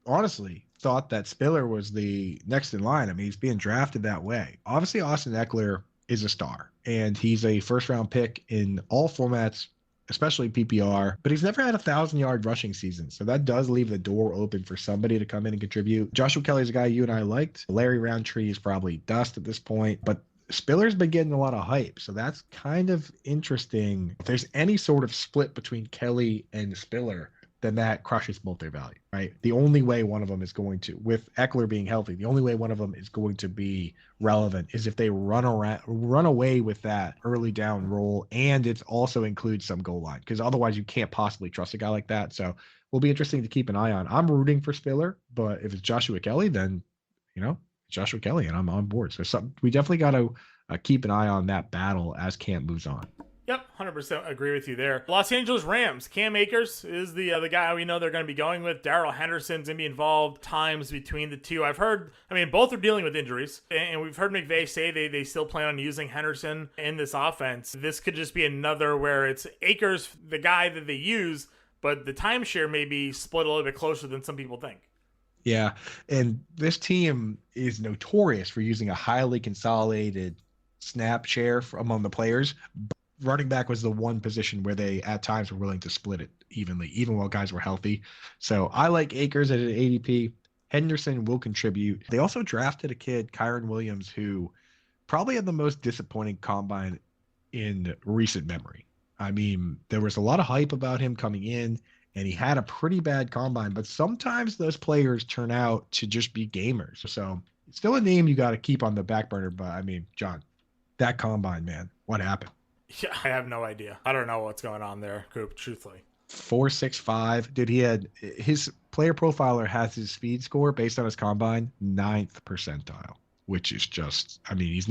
S3: honestly thought that Spiller was the next in line. I mean, he's being drafted that way. Obviously, Austin Eckler is a star, and he's a first-round pick in all formats, especially PPR, but he's never had 1,000-yard rushing season. So that does leave the door open for somebody to come in and contribute. Joshua Kelly's a guy you and I liked. Larry Roundtree is probably dust at this point, but Spiller's been getting a lot of hype. So that's kind of interesting. If there's any sort of split between Kelly and Spiller, then that crushes both their value, right? The only way one of them is going to, with Eckler being healthy, the only way one of them is going to be relevant is if they run away with that early down role, and it also includes some goal line, because otherwise you can't possibly trust a guy like that. So will be interesting to keep an eye on. I'm rooting for Spiller, but if it's Joshua Kelly, then Joshua Kelly, and I'm on board. So we definitely got to keep an eye on that battle as camp moves on.
S2: Yep, 100% agree with you there. Los Angeles Rams, Cam Akers is the guy we know they're going to be going with. Darrell Henderson's going to be involved times between the two. Both are dealing with injuries, and we've heard McVay say they still plan on using Henderson in this offense. This could just be another where it's Akers, the guy that they use, but the timeshare may be split a little bit closer than some people think.
S3: Yeah, and this team is notorious for using a highly consolidated snap share among the players. Running back was the one position where they at times were willing to split it evenly, even while guys were healthy. So I like Akers at an ADP. Henderson will contribute. They also drafted a kid, Kyron Williams, who probably had the most disappointing combine in recent memory. I mean, there was a lot of hype about him coming in, and he had a pretty bad combine, but sometimes those players turn out to just be gamers. So it's still a name you got to keep on the back burner. But I mean, John, that combine, man, what happened?
S2: Yeah, I have no idea. I don't know what's going on there, Coop, truthfully.
S3: 4.65. Dude, his player profiler has his speed score based on his combine 9th percentile, which is just, I mean,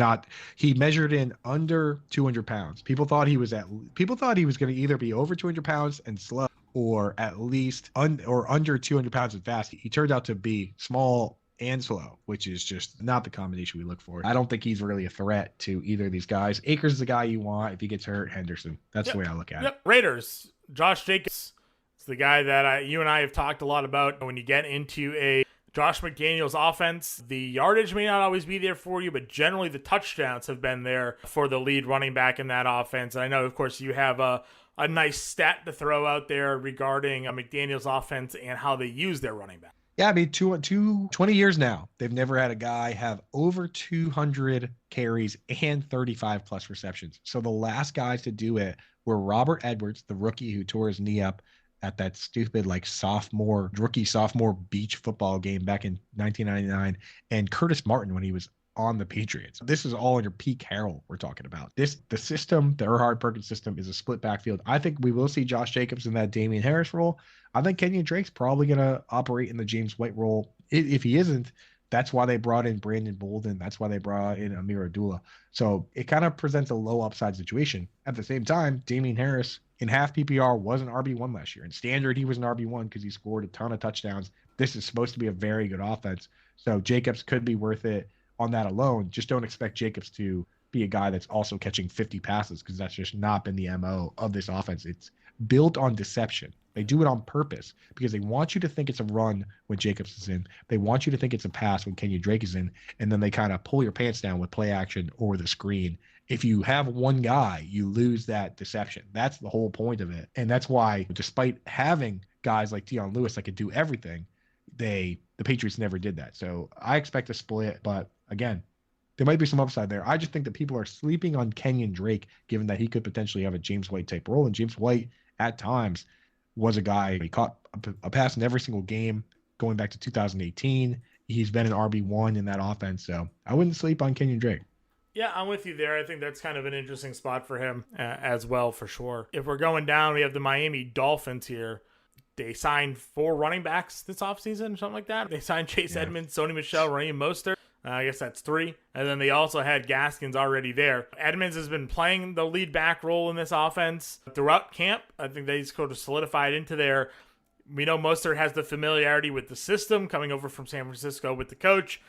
S3: he measured in under 200 pounds. People thought he was going to either be over 200 pounds and slow, or at least under 200 pounds and fast. He turned out to be small and slow, which is just not the combination we look for. I don't think he's really a threat to either of these guys. Akers is the guy you want. If he gets hurt, Henderson. That's the way I look at it.
S2: Raiders, Josh Jacobs is the guy that you and I have talked a lot about. When you get into a Josh McDaniels offense, the yardage may not always be there for you, but generally the touchdowns have been there for the lead running back in that offense. And I know, of course, you have a nice stat to throw out there regarding McDaniels offense and how they use their running back.
S3: Yeah, I mean, 20 years now, they've never had a guy have over 200 carries and 35 plus receptions. So the last guys to do it were Robert Edwards, the rookie who tore his knee up at that stupid rookie sophomore beach football game back in 1999, and Curtis Martin when he was on the Patriots. This is all under Pete Carroll we're talking about. The system, the Erhard-Perkins system, is a split backfield. I think we will see Josh Jacobs in that Damien Harris role. I think Kenyon Drake's probably going to operate in the James White role. If he isn't, that's why they brought in Brandon Bolden. That's why they brought in Amir Abdullah. So it kind of presents a low upside situation. At the same time, Damien Harris in half PPR was an RB1 last year. In standard, he was an RB1 because he scored a ton of touchdowns. This is supposed to be a very good offense. So Jacobs could be worth it on that alone. Just don't expect Jacobs to be a guy that's also catching 50 passes, because that's just not been the MO of this offense. It's built on deception. They do it on purpose because they want you to think it's a run when Jacobs is in. They want you to think it's a pass when Kenyon Drake is in, and then they kind of pull your pants down with play action or the screen. If you have one guy, you lose that deception. That's the whole point of it. And that's why, despite having guys like Dion Lewis that could do everything, the Patriots never did that. So I expect a split, but again, there might be some upside there. I just think that people are sleeping on Kenyon Drake, given that he could potentially have a James White type role. And James White, at times, was a guy, he caught a pass in every single game going back to 2018. He's been an RB1 in that offense. So I wouldn't sleep on Kenyon Drake.
S2: Yeah, I'm with you there. I think that's kind of an interesting spot for him as well, for sure. If we're going down, we have the Miami Dolphins here. They signed 4 running backs this offseason, something like that. They signed Chase Edmonds, Sony Michel, Raheem Mostert. I guess that's 3. And then they also had Gaskins already there. Edmonds has been playing the lead back role in this offense throughout camp. I think they just sort of solidified into there. We know Mostert has the familiarity with the system coming over from San Francisco with the coach.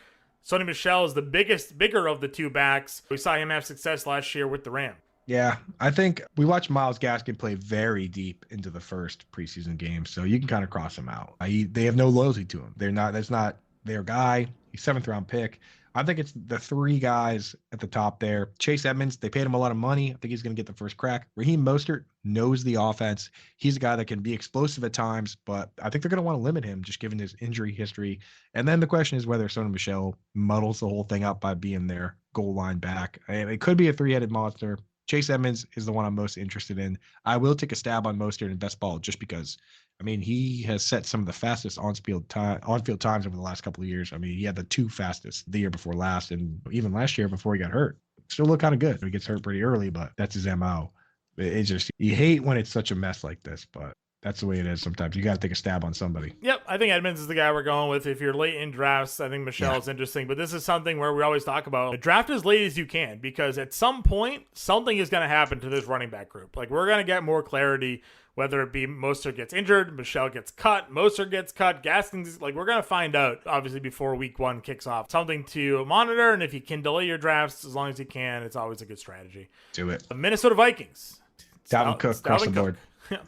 S2: Sony Michel is the bigger of the 2 backs. We saw him have success last year with the Rams.
S3: Yeah, I think we watched Myles Gaskin play very deep into the first preseason game, so you can kind of cross him out. They have no loyalty to him. That's not their guy. He's 7th round pick. I think it's the 3 guys at the top there. Chase Edmonds, they paid him a lot of money. I think he's going to get the first crack. Raheem Mostert knows the offense. He's a guy that can be explosive at times, but I think they're going to want to limit him just given his injury history. And then the question is whether Sony Michel muddles the whole thing up by being their goal line back. It could be a 3-headed monster. Chase Edmonds is the one I'm most interested in. I will take a stab on Mostert in best ball just because, I mean, he has set some of the fastest on-field times over the last couple of years. I mean, he had the 2 fastest the year before last, and even last year before he got hurt. Still look kind of good. He gets hurt pretty early, but that's his MO. It's just, you hate when it's such a mess like this, but that's the way it is sometimes. You got to take a stab on somebody.
S2: Yep, I think Edmonds is the guy we're going with. If you're late in drafts, I think Michelle is interesting. But this is something where we always talk about draft as late as you can, because at some point, something is going to happen to this running back group. Like, we're going to get more clarity, whether it be Mostert gets injured, Michelle gets cut, Mostert gets cut, Gaston's, like, we're going to find out, obviously, before week 1 kicks off. Something to monitor, and if you can delay your drafts as long as you can, it's always a good strategy.
S3: Do it.
S2: The Minnesota Vikings.
S3: Dalvin Cook across the board.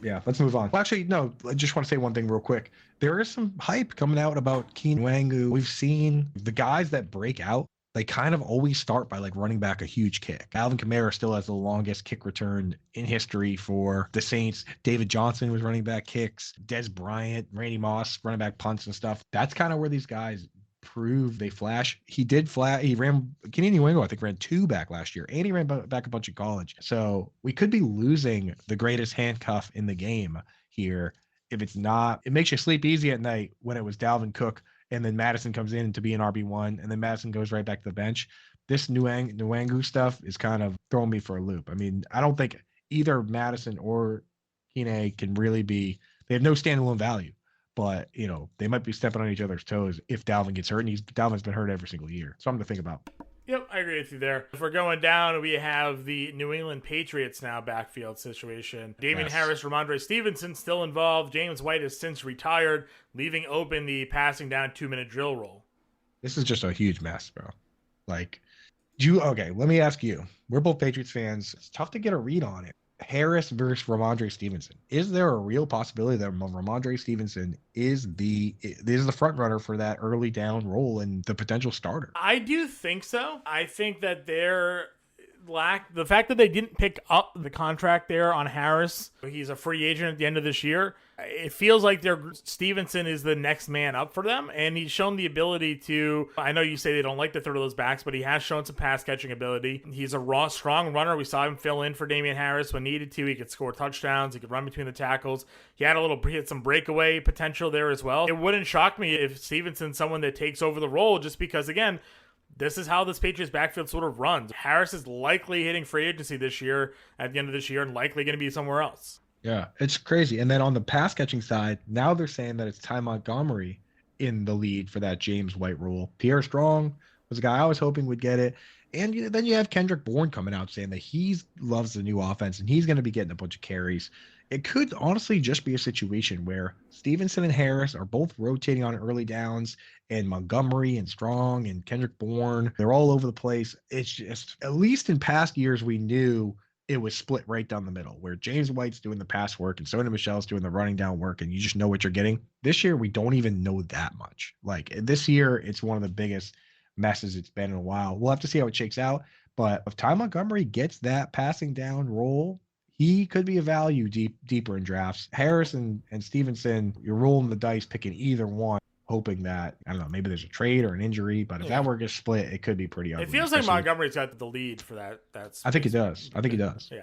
S3: Yeah, let's move on. Well, actually, no, I just want to say one thing real quick. There is some hype coming out about Keenan Wangu. We've seen the guys that break out, they kind of always start by like running back a huge kick. Alvin Kamara still has the longest kick return in history for the Saints. David Johnson was running back kicks. Des Bryant, Randy Moss, running back punts and stuff. That's kind of where these guys prove they flash. He ran Kenny Nwingo, I think, ran 2 back last year, and he ran back a bunch in college. So we could be losing the greatest handcuff in the game here if it's not. It makes you sleep easy at night when it was Dalvin Cook and then Madison comes in to be an RB1 and then Madison goes right back to the bench. This Nwangu stuff is kind of throwing me for a loop. I mean, I don't think either Madison or Keenan can really be, they have no standalone value. But, you know, they might be stepping on each other's toes if Dalvin gets hurt. And Dalvin's been hurt every single year. Something to think about.
S2: Yep, I agree with you there. If we're going down, we have the New England Patriots now backfield situation. Damien Harris, Ramondre Stevenson still involved. James White has since retired, leaving open the passing down 2-minute drill role.
S3: This is just a huge mess, bro. Like, okay, let me ask you. We're both Patriots fans. It's tough to get a read on it. Harris versus Ramondre Stevenson. Is there a real possibility that Ramondre Stevenson is the front runner for that early down role and the potential starter?
S2: I do think so. I think that the fact that they didn't pick up the contract there on Harris, he's a free agent at the end of this year. It feels like Stevenson is the next man up for them, and he's shown the ability to, I know you say they don't like to throw to those backs, but he has shown some pass catching ability. He's a strong runner. We saw him fill in for Damien Harris when needed to. He could score touchdowns. He could run between the tackles. He had some breakaway potential there as well. It wouldn't shock me if Stevenson's someone that takes over the role, just because, again, this is how this Patriots backfield sort of runs. Harris is likely hitting free agency this year, at the end of this year, and likely going to be somewhere else.
S3: Yeah, it's crazy. And then on the pass catching side, now they're saying that it's Ty Montgomery in the lead for that James White role. Pierre Strong was a guy I was hoping would get it. And then you have Kendrick Bourne coming out saying that he loves the new offense and he's going to be getting a bunch of carries. It could honestly just be a situation where Stevenson and Harris are both rotating on early downs, and Montgomery and Strong and Kendrick Bourne, they're all over the place. It's just, at least in past years, we knew it was split right down the middle, where James White's doing the pass work and Sony Michel's doing the running down work, and you just know what you're getting. This year, we don't even know that much. Like, this year, it's one of the biggest messes it's been in a while. We'll have to see how it shakes out, but if Ty Montgomery gets that passing down role, he could be a value deeper in drafts. Harris and Stevenson, you're rolling the dice, picking either one, hoping that, I don't know, maybe there's a trade or an injury, but if that were to split, it could be pretty ugly.
S2: It feels like Montgomery's got the lead for that.
S3: I think he does.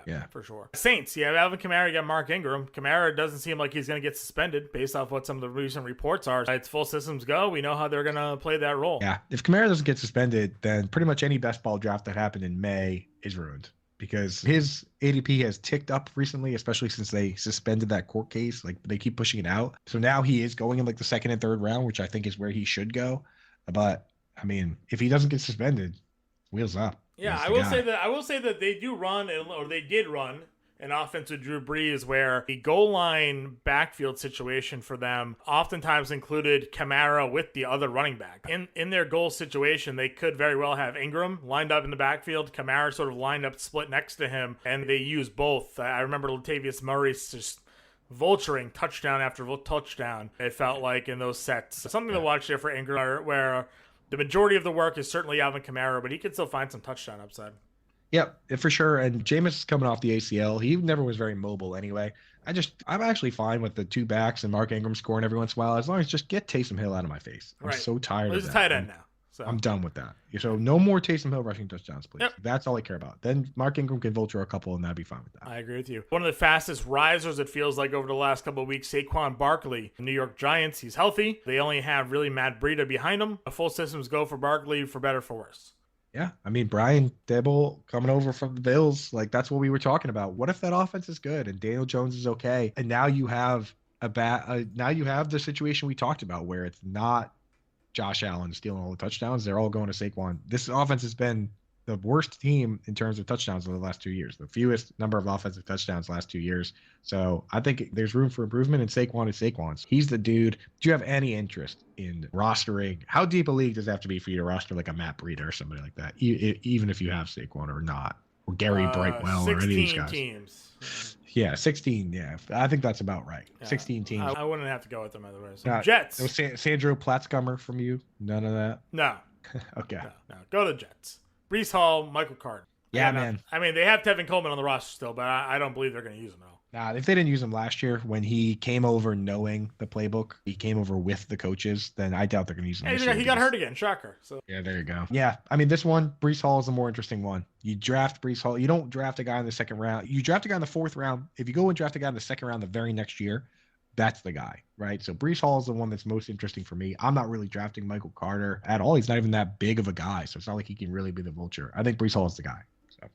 S3: Yeah,
S2: for sure. Saints, yeah, Alvin Kamara, you got Mark Ingram. Kamara doesn't seem like he's going to get suspended based off what some of the recent reports are. It's full systems go. We know how they're going to play that role.
S3: Yeah, if Kamara doesn't get suspended, then pretty much any best ball draft that happened in May is ruined, because his ADP has ticked up recently, especially since they suspended that court case. Like, they keep pushing it out. So now he is going in like the second and third round, which I think is where he should go. But I mean, if he doesn't get suspended, wheels up.
S2: Yeah, I will say that they do run, or they did run, an offense with Drew Brees where the goal line backfield situation for them oftentimes included Kamara with the other running back. In their goal situation, they could very well have Ingram lined up in the backfield, Kamara sort of lined up split next to him, and they use both. I remember Latavius Murray just vulturing touchdown after touchdown, it felt like, in those sets. Something to watch there for Ingram, where the majority of the work is certainly Alvin Kamara, but he can still find some touchdown upside.
S3: Yep, for sure. And Jameis is coming off the ACL. He never was very mobile anyway. I'm actually fine with the two backs and Mark Ingram scoring every once in a while, as long as just get Taysom Hill out of my face. I'm so tired of that.
S2: He's a tight end now. So
S3: I'm done with that. So no more Taysom Hill rushing touchdowns, please.
S2: Yep.
S3: That's all I care about. Then Mark Ingram can vulture a couple, and that'd be fine with that.
S2: I agree with you. One of the fastest risers, it feels like, over the last couple of weeks, Saquon Barkley, New York Giants. He's healthy. They only have really Matt Breida behind him. The full systems go for Barkley, for better, for worse.
S3: Yeah, I mean, Brian Dibble coming over from the Bills, like that's what we were talking about. What if that offense is good and Daniel Jones is okay, and now you have now you have the situation we talked about where it's not Josh Allen stealing all the touchdowns; they're all going to Saquon. This offense has been the worst team in terms of touchdowns in the last 2 years, the fewest number of offensive touchdowns last 2 years. So I think there's room for improvement, and Saquon is Saquon. He's the dude. Do you have any interest in rostering? How deep a league does it have to be for you to roster like a Matt Breida or somebody like that, even if you have Saquon or not, or Gary Brightwell or any of these guys?
S2: 16 teams.
S3: Yeah, 16. Yeah, I think that's about right.
S2: Yeah.
S3: 16 teams.
S2: I wouldn't have to go with them otherwise.
S3: Not,
S2: Jets.
S3: No Sandro Platzgummer from you? None of that?
S2: No.
S3: Okay.
S2: No. Go to the Jets. Brees Hall, Michael Carter.
S3: Yeah, man.
S2: I mean, they have Tevin Coleman on the roster still, but I don't believe they're going to use him at all.
S3: Nah, if they didn't use him last year when he came over knowing the playbook, he came over with the coaches, then I doubt they're going to use him.
S2: Yeah, he got hurt again. Shocker. So
S3: yeah, there you go. Yeah, I mean, this one, Brees Hall is the more interesting one. You draft Brees Hall. You don't draft a guy in the second round. You draft a guy in the fourth round. If you go and draft a guy in the second round the very next year, that's the guy, right? So Brees Hall is the one that's most interesting for me. I'm not really drafting Michael Carter at all. He's not even that big of a guy, so it's not like he can really be the vulture. I think Brees Hall is the guy. So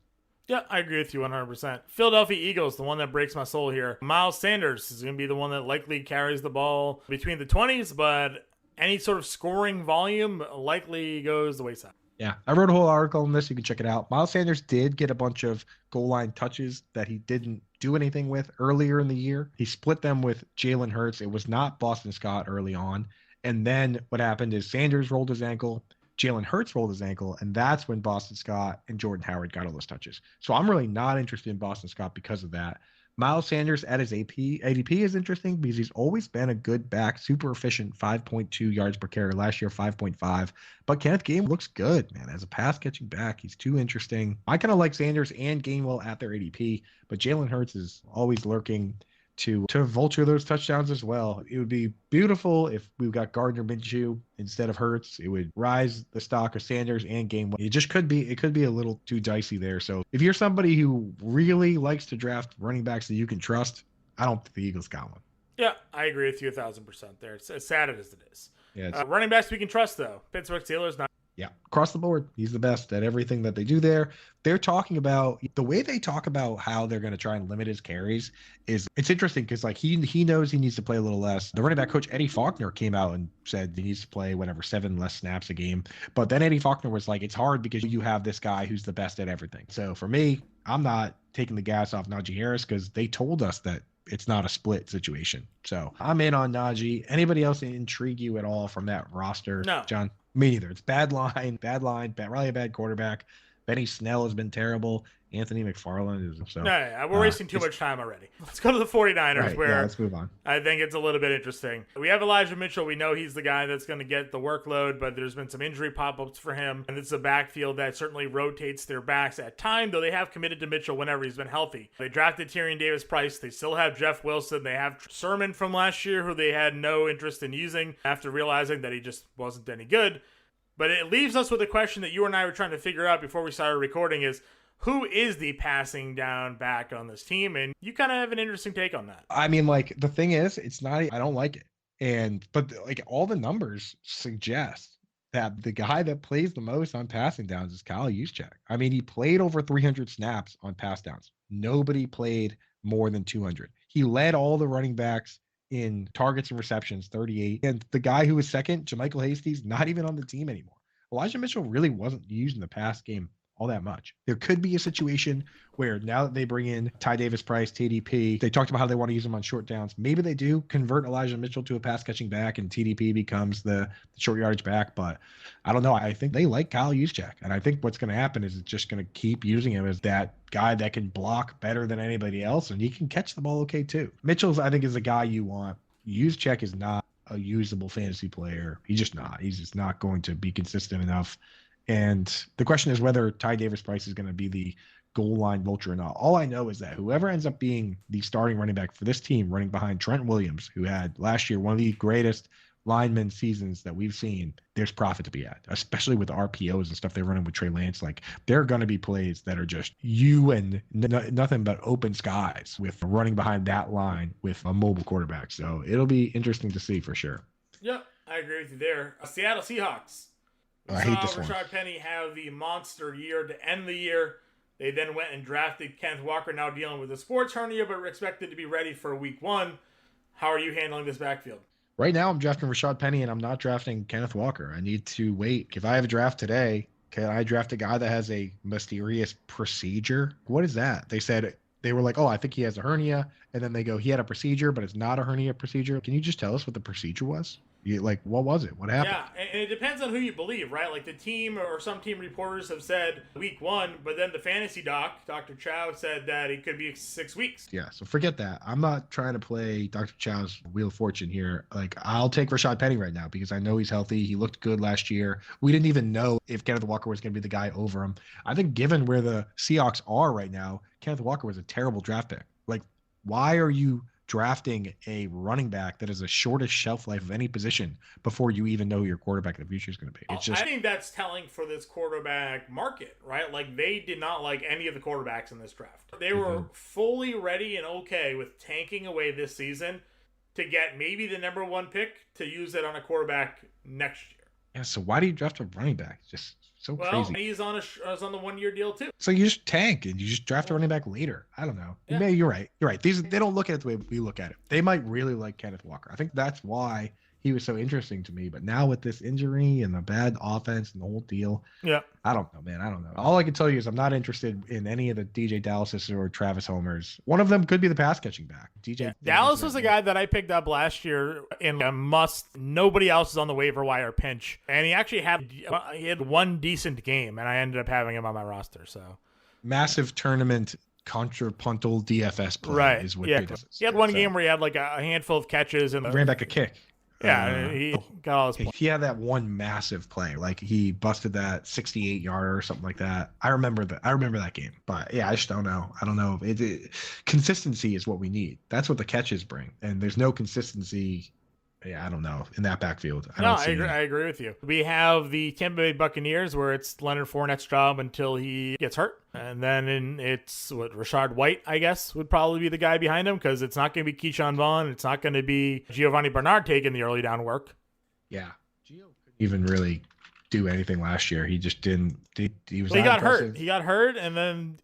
S2: yeah, I agree with you 100%. Philadelphia Eagles, the one that breaks my soul here. Miles Sanders is going to be the one that likely carries the ball between the 20s, but any sort of scoring volume likely goes the wayside.
S3: Yeah, I wrote a whole article on this. You can check it out. Miles Sanders did get a bunch of goal line touches that he didn't do anything with earlier in the year. He split them with Jalen Hurts. It was not Boston Scott early on. And then what happened is Sanders rolled his ankle, Jalen Hurts rolled his ankle, and that's when Boston Scott and Jordan Howard got all those touches. So I'm really not interested in Boston Scott because of that. Miles Sanders at his ADP is interesting because he's always been a good back, super efficient, 5.2 yards per carry. Last year, 5.5. But Kenneth Gainwell looks good, man. As a pass-catching back, he's too interesting. I kind of like Sanders and Gainwell at their ADP, but Jalen Hurts is always lurking to vulture those touchdowns as well. It would be beautiful if we got Gardner Minshew instead of Hurts. It would rise the stock of Sanders and Gainwell. It could be a little too dicey there. So if you're somebody who really likes to draft running backs that you can trust, I don't think the Eagles got one.
S2: Yeah, I agree with you 1,000% there. It's as sad as it is.
S3: Yeah,
S2: running backs we can trust, though. Pittsburgh Steelers, not.
S3: Yeah, across the board, he's the best at everything that they do there. They're talking about the way they talk about how they're going to try and limit his carries is it's interesting because like he knows he needs to play a little less. The running back coach Eddie Faulkner came out and said he needs to play 7 less snaps a game. But then Eddie Faulkner was like, it's hard because you have this guy who's the best at everything. So for me, I'm not taking the gas off Najee Harris because they told us that it's not a split situation. So I'm in on Najee. Anybody else intrigue you at all from that roster?
S2: No.
S3: John? Me neither. It's bad line, probably a bad quarterback. Benny Snell has been terrible. Anthony McFarland is so.
S2: No, we're wasting too much time already. Let's go to the 49ers,
S3: right,
S2: where
S3: let's move on.
S2: I think it's a little bit interesting. We have Elijah Mitchell. We know he's the guy that's going to get the workload, but there's been some injury pop-ups for him, and it's a backfield that certainly rotates their backs at time, though they have committed to Mitchell whenever he's been healthy. They drafted Tyrion Davis-Price. They still have Jeff Wilson. They have Sermon from last year, who they had no interest in using after realizing that he just wasn't any good. But it leaves us with a question that you and I were trying to figure out before we started recording is, who is the passing down back on this team? And you kind of have an interesting take on that.
S3: I mean, like, the thing is, it's not, I don't like it. But like all the numbers suggest that the guy that plays the most on passing downs is Kyle Juszczyk. I mean, he played over 300 snaps on pass downs. Nobody played more than 200. He led all the running backs in targets and receptions, 38. And the guy who was second, Jermichael Hasty's, not even on the team anymore. Elijah Mitchell really wasn't used in the pass game all that much. There could be a situation where now that they bring in Ty Davis-Price, TDP, they talked about how they want to use him on short downs. Maybe they do convert Elijah Mitchell to a pass-catching back and TDP becomes the short yardage back, but I don't know. I think they like Kyle Juszczyk, and I think what's going to happen is it's just going to keep using him as that guy that can block better than anybody else, and he can catch the ball okay too. Mitchell's, I think, is the guy you want. Juszczyk is not a usable fantasy player. He's just not. He's just not going to be consistent enough. And the question is whether Ty Davis-Price is going to be the goal line vulture or not. All I know is that whoever ends up being the starting running back for this team, running behind Trent Williams, who had last year one of the greatest lineman seasons that we've seen, there's profit to be had, especially with RPOs and stuff they're running with Trey Lance. Like, there are going to be plays that are just you and nothing but open skies with running behind that line with a mobile quarterback. So it'll be interesting to see for sure.
S2: Yep, I agree with you there. Seattle Seahawks.
S3: I hate this one.
S2: Rashad Penny have the monster year to end the year. They then went and drafted Kenneth Walker, now dealing with a sports hernia, but expected to be ready for week 1. How are you handling this backfield?
S3: Right now, I'm drafting Rashad Penny, and I'm not drafting Kenneth Walker. I need to wait. If I have a draft today, can I draft a guy that has a mysterious procedure? What is that? They were like, oh, I think he has a hernia. And then they go, he had a procedure, but it's not a hernia procedure. Can you just tell us what the procedure was? What was it? What happened?
S2: Yeah, and it depends on who you believe, right? Like the team or some team reporters have said week 1, but then the fantasy doc, Dr. Chow, said that it could be 6 weeks.
S3: Yeah, so forget that. I'm not trying to play Dr. Chow's Wheel of Fortune here. Like, I'll take Rashad Penny right now because I know he's healthy. He looked good last year. We didn't even know if Kenneth Walker was going to be the guy over him. I think given where the Seahawks are right now, Kenneth Walker was a terrible draft pick. Like, why are you drafting a running back that is the shortest shelf life of any position before you even know who your quarterback in the future is going to be? It's just,
S2: I think that's telling for this quarterback market, right? Like, they did not like any of the quarterbacks in this draft. They were fully ready and okay with tanking away this season to get maybe the number 1 pick to use it on a quarterback next year.
S3: Yeah, so why do you draft a running back? Just so crazy.
S2: He's on the 1-year deal too.
S3: So you just tank and you just draft a running back later. I don't know. Yeah. Maybe you're right. You're right. They don't look at it the way we look at it. They might really like Kenneth Walker. I think that's why he was so interesting to me. But now with this injury and the bad offense and the whole deal, I don't know, man. I don't know. All I can tell you is I'm not interested in any of the DJ Dallases or Travis Homers. One of them could be the pass catching back.
S2: Dallas was a guy that I picked up last year in a must. Nobody else is on the waiver wire pinch, and he actually had one decent game, and I ended up having him on my roster. So
S3: massive tournament contrapuntal DFS play is what he does.
S2: He had one game where he had like a handful of catches and
S3: ran back a kick.
S2: Yeah, he got all his points.
S3: He had that one massive play, like he busted that 68-yarder or something like that. I remember that game, but yeah, I just don't know. I don't know. Consistency is what we need. That's what the catches bring, and there's no consistency. Yeah, I don't know in that backfield.
S2: I agree with you. We have the Tampa Bay Buccaneers, where it's Leonard Fournette's job until he gets hurt, and then it's Rashad White, I guess, would probably be the guy behind him because it's not going to be Keyshawn Vaughn, it's not going to be Giovanni Bernard taking the early down work.
S3: Yeah, Gio couldn't even really do anything last year. He just didn't. He
S2: got hurt. He got hurt, and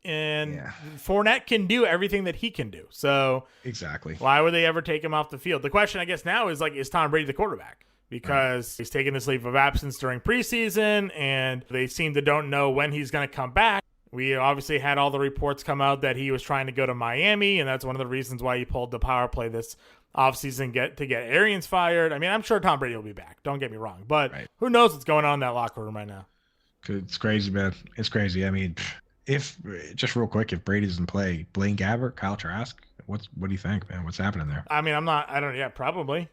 S2: Fournette can do everything that he can do. So
S3: exactly,
S2: why would they ever take him off the field? The question, I guess, now is is Tom Brady the quarterback? Because he's taking this leave of absence during preseason, and they seem to don't know when he's going to come back. We obviously had all the reports come out that he was trying to go to Miami, and that's one of the reasons why he pulled the power play this offseason to get Arians fired. I mean, I'm sure Tom Brady will be back. Don't get me wrong. But who knows what's going on in that locker room right now?
S3: It's crazy, man. It's crazy. I mean, if Brady doesn't play, Blaine Gabbert, Kyle Trask, what do you think, man? What's happening there?
S2: I mean, probably.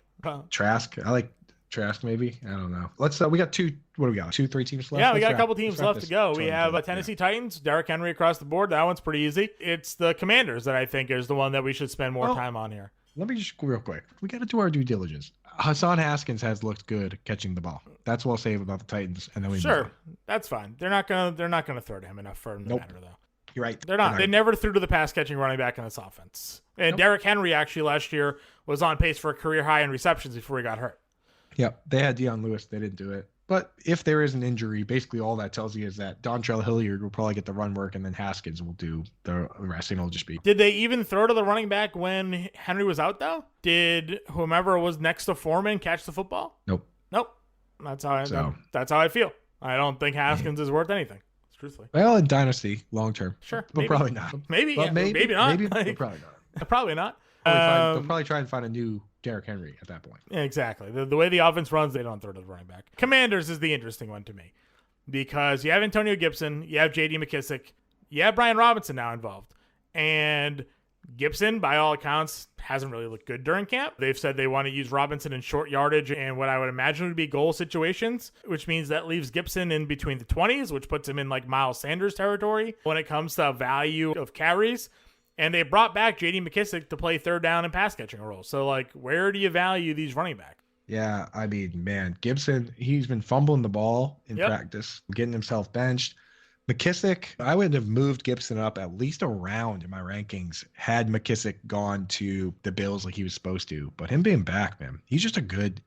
S3: Trask. I like Trask maybe. I don't know. Let's we got two. What do we got? 2-3 teams left.
S2: Yeah, we got a couple teams left to go. We have Tennessee Titans, Derrick Henry across the board. That one's pretty easy. It's the Commanders that I think is the one that we should spend more time on here.
S3: Let me just real quick. We got to do our due diligence. Hassan Haskins has looked good catching the ball. That's what I'll say about the Titans, and then we
S2: sure that's fine. They're not gonna throw to him enough for him to matter though.
S3: You're right.
S2: They're not. They never threw to the pass catching running back in this offense. And Derrick Henry actually last year was on pace for a career high in receptions before he got hurt.
S3: Yep, they had Deion Lewis. They didn't do it. But if there is an injury, basically all that tells you is that Dontrell Hilliard will probably get the run work, and then Haskins will do the rest, and it'll just be.
S2: Did they even throw to the running back when Henry was out, though? Did whomever was next to Foreman catch the football?
S3: Nope.
S2: That's how I feel. I don't think Haskins is worth anything, truthfully.
S3: Well, in Dynasty, long term.
S2: Sure.
S3: But maybe. Probably not.
S2: Maybe not. Maybe,
S3: but probably not.
S2: Probably not.
S3: They'll probably try and find a new Derrick Henry at that point.
S2: Exactly. The way the offense runs, they don't throw to the running back. Commanders is the interesting one to me because you have Antonio Gibson, you have J.D. McKissick, you have Brian Robinson now involved. And Gibson, by all accounts, hasn't really looked good during camp. They've said they want to use Robinson in short yardage and what I would imagine would be goal situations, which means that leaves Gibson in between the 20s, which puts him in like Miles Sanders territory when it comes to value of carries. And they brought back J.D. McKissick to play third down and pass catching roles. So, where do you value these running backs?
S3: Yeah, I mean, man, Gibson, he's been fumbling the ball in practice, getting himself benched. McKissick, I would have moved Gibson up at least a round in my rankings had McKissick gone to the Bills like he was supposed to. But him being back, man, he's a good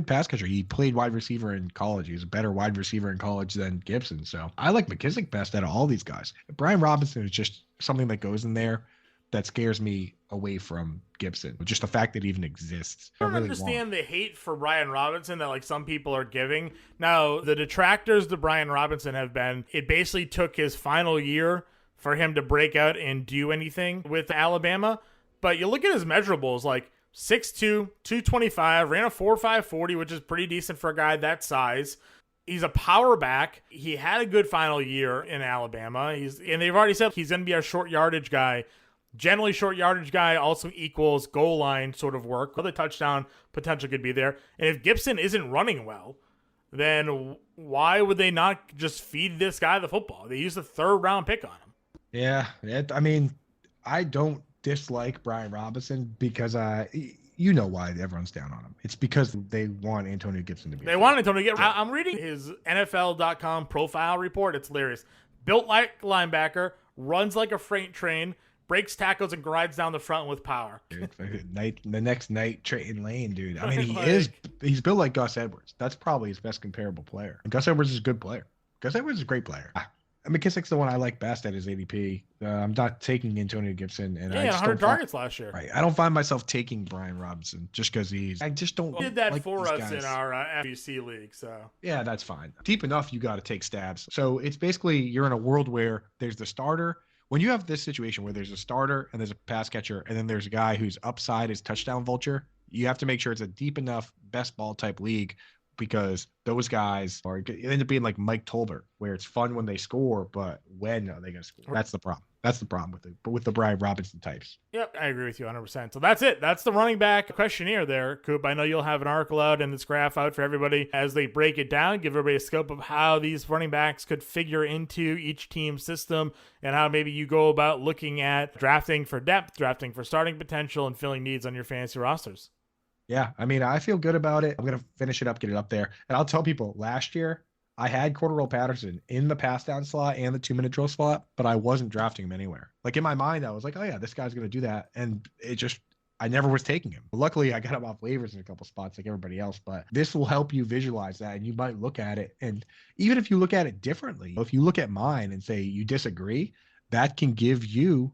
S3: pass catcher. He played wide receiver in college. He was a better wide receiver in college than Gibson. So I like McKissick best out of all these guys. Brian Robinson is just something that goes in there that scares me away from Gibson. Just the fact that it even exists.
S2: I don't understand the hate for Brian Robinson that like some people are giving. Now, the detractors to Brian Robinson have been, it basically took his final year for him to break out and do anything with Alabama. But you look at his measurables, like 6'2", 225, ran a 4.5 40, which is pretty decent for a guy that size. He's a power back. He had a good final year in Alabama. And they've already said he's going to be a short yardage guy. Generally, short yardage guy also equals goal line sort of work. The touchdown potential could be there. And if Gibson isn't running well, then why would they not just feed this guy the football? They used a 3rd round pick on him.
S3: Yeah, I mean, I don't dislike Brian Robinson because you know why everyone's down on him. It's because they want Antonio Gibson to be.
S2: They want Antonio Gibson. I'm reading his NFL.com profile report. It's hilarious. Built like linebacker, runs like a freight train, breaks tackles and grides down the front with power.
S3: Dude, the next night, Trayton Lane, dude. I mean, he's built like Gus Edwards. That's probably his best comparable player. And Gus Edwards is a good player. Gus Edwards is a great player. McKissick's the one I like best at his ADP. I'm not taking Antonio Gibson. And I just
S2: 100 targets last year.
S3: Right. I don't find myself taking Brian Robinson just because I just don't.
S2: He did that
S3: like
S2: for us
S3: guys.
S2: In our FBC league. So
S3: yeah, that's fine. Deep enough, you got to take stabs. So it's basically you're in a world where there's the starter. When you have this situation where there's a starter and there's a pass catcher and then there's a guy whose upside is touchdown vulture, you have to make sure it's a deep enough best ball type league because those guys end up being like Mike Tolbert, where it's fun when they score, but when are they going to score? That's the problem. That's the problem with the Brian Robinson types.
S2: Yep, I agree with you 100%. So that's it. That's the running back questionnaire there, Coop. I know you'll have an article out and this graph out for everybody as they break it down, give everybody a scope of how these running backs could figure into each team's system and how maybe you go about looking at drafting for depth, drafting for starting potential, and filling needs on your fantasy rosters.
S3: Yeah, I mean, I feel good about it. I'm going to finish it up, get it up there. And I'll tell people, last year, I had Cordarrelle Patterson in the pass down slot and the 2-minute drill slot, but I wasn't drafting him anywhere. Like in my mind, I was like, oh yeah, this guy's going to do that. And I never was taking him. Luckily, I got him off waivers in a couple spots like everybody else, but this will help you visualize that. And you might look at it. And even if you look at it differently, if you look at mine and say you disagree, that can give you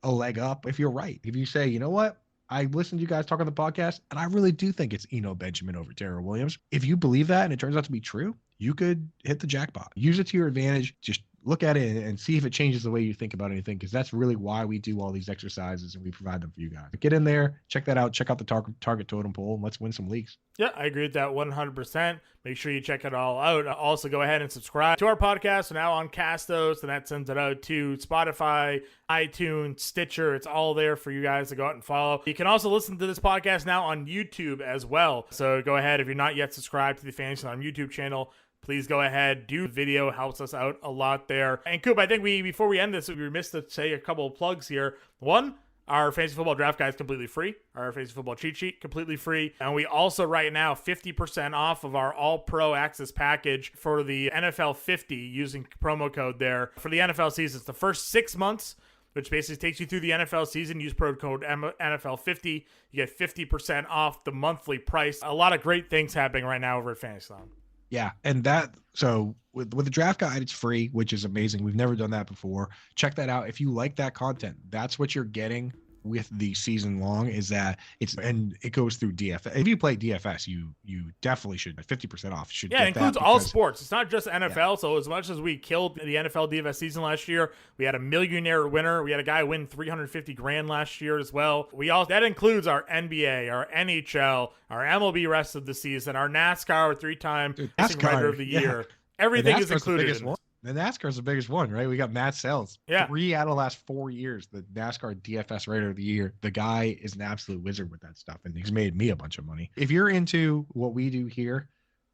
S3: a leg up if you're right. If you say, you know what? I listened to you guys talk on the podcast, and I really do think it's Eno Benjamin over Darrell Williams. If you believe that and it turns out to be true, you could hit the jackpot. Use it to your advantage. Just look at it and see if it changes the way you think about anything, because that's really why we do all these exercises and we provide them for you guys. Get in there, check that out, check out the target totem pole, and let's win some leagues. Yeah,
S2: I agree with that 100%. Make sure you check it all out. Also, go ahead and subscribe to our podcast. We're now on Castos, and that sends it out to Spotify, iTunes, Stitcher. It's all there for you guys to go out and follow. You can also listen to this podcast now on YouTube as well. So go ahead, if you're not yet subscribed to the Fantasy Alarm YouTube channel, please go ahead, do video, helps us out a lot there. And Coop, I think before we end this, we were missed to say a couple of plugs here. One, our Fantasy Football Draft Guide is completely free. Our Fantasy Football Cheat Sheet, completely free. And we also, right now, 50% off of our All-Pro Access package for the NFL 50 using promo code there for the NFL season. It's the first 6 months, which basically takes you through the NFL season. Use promo code NFL 50. You get 50% off the monthly price. A lot of great things happening right now over at Fantasy Alarm.
S3: Yeah, and so with the draft guide, it's free, which is amazing. We've never done that before. Check that out. If you like that content, that's what you're getting with the season long, is that it goes through DFS. If you play DFS, you definitely should 50% off. Should
S2: it includes all sports. It's not just NFL. Yeah. So as much as we killed the NFL DFS season last year, we had a millionaire winner. We had a guy win $350,000 last year as well. That includes our NBA, our NHL, our MLB rest of the season, our NASCAR 3-time Rider of the Year. Everything is included.
S3: The NASCAR is the biggest one, right? We got Matt Sells.
S2: Yeah.
S3: 3 out of the last 4 years, the NASCAR DFS Rider of the Year. The guy is an absolute wizard with that stuff, and he's made me a bunch of money. If you're into what we do here,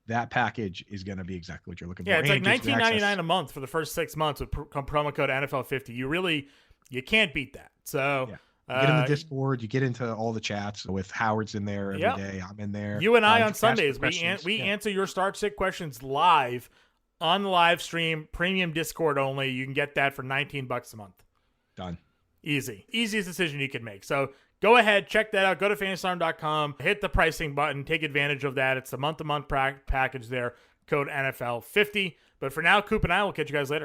S3: that package is going to be exactly what you're looking for.
S2: Yeah, it's like $19.99 a month for the first 6 months with promo code NFL50. You can't beat that. So
S3: You get in the Discord, you get into all the chats with Howard's in there every day. I'm in there.
S2: You and I on
S3: Just
S2: Sundays,
S3: ask
S2: we answer your start sit questions live on the live stream, premium Discord only. You can get that for $19 a month.
S3: Done.
S2: Easy. Easiest decision you can make. So go ahead, check that out. Go to fantasyalarm.com, hit the pricing button, take advantage of that. It's the month-to-month package there. Code NFL50. But for now, Coop and I will catch you guys later.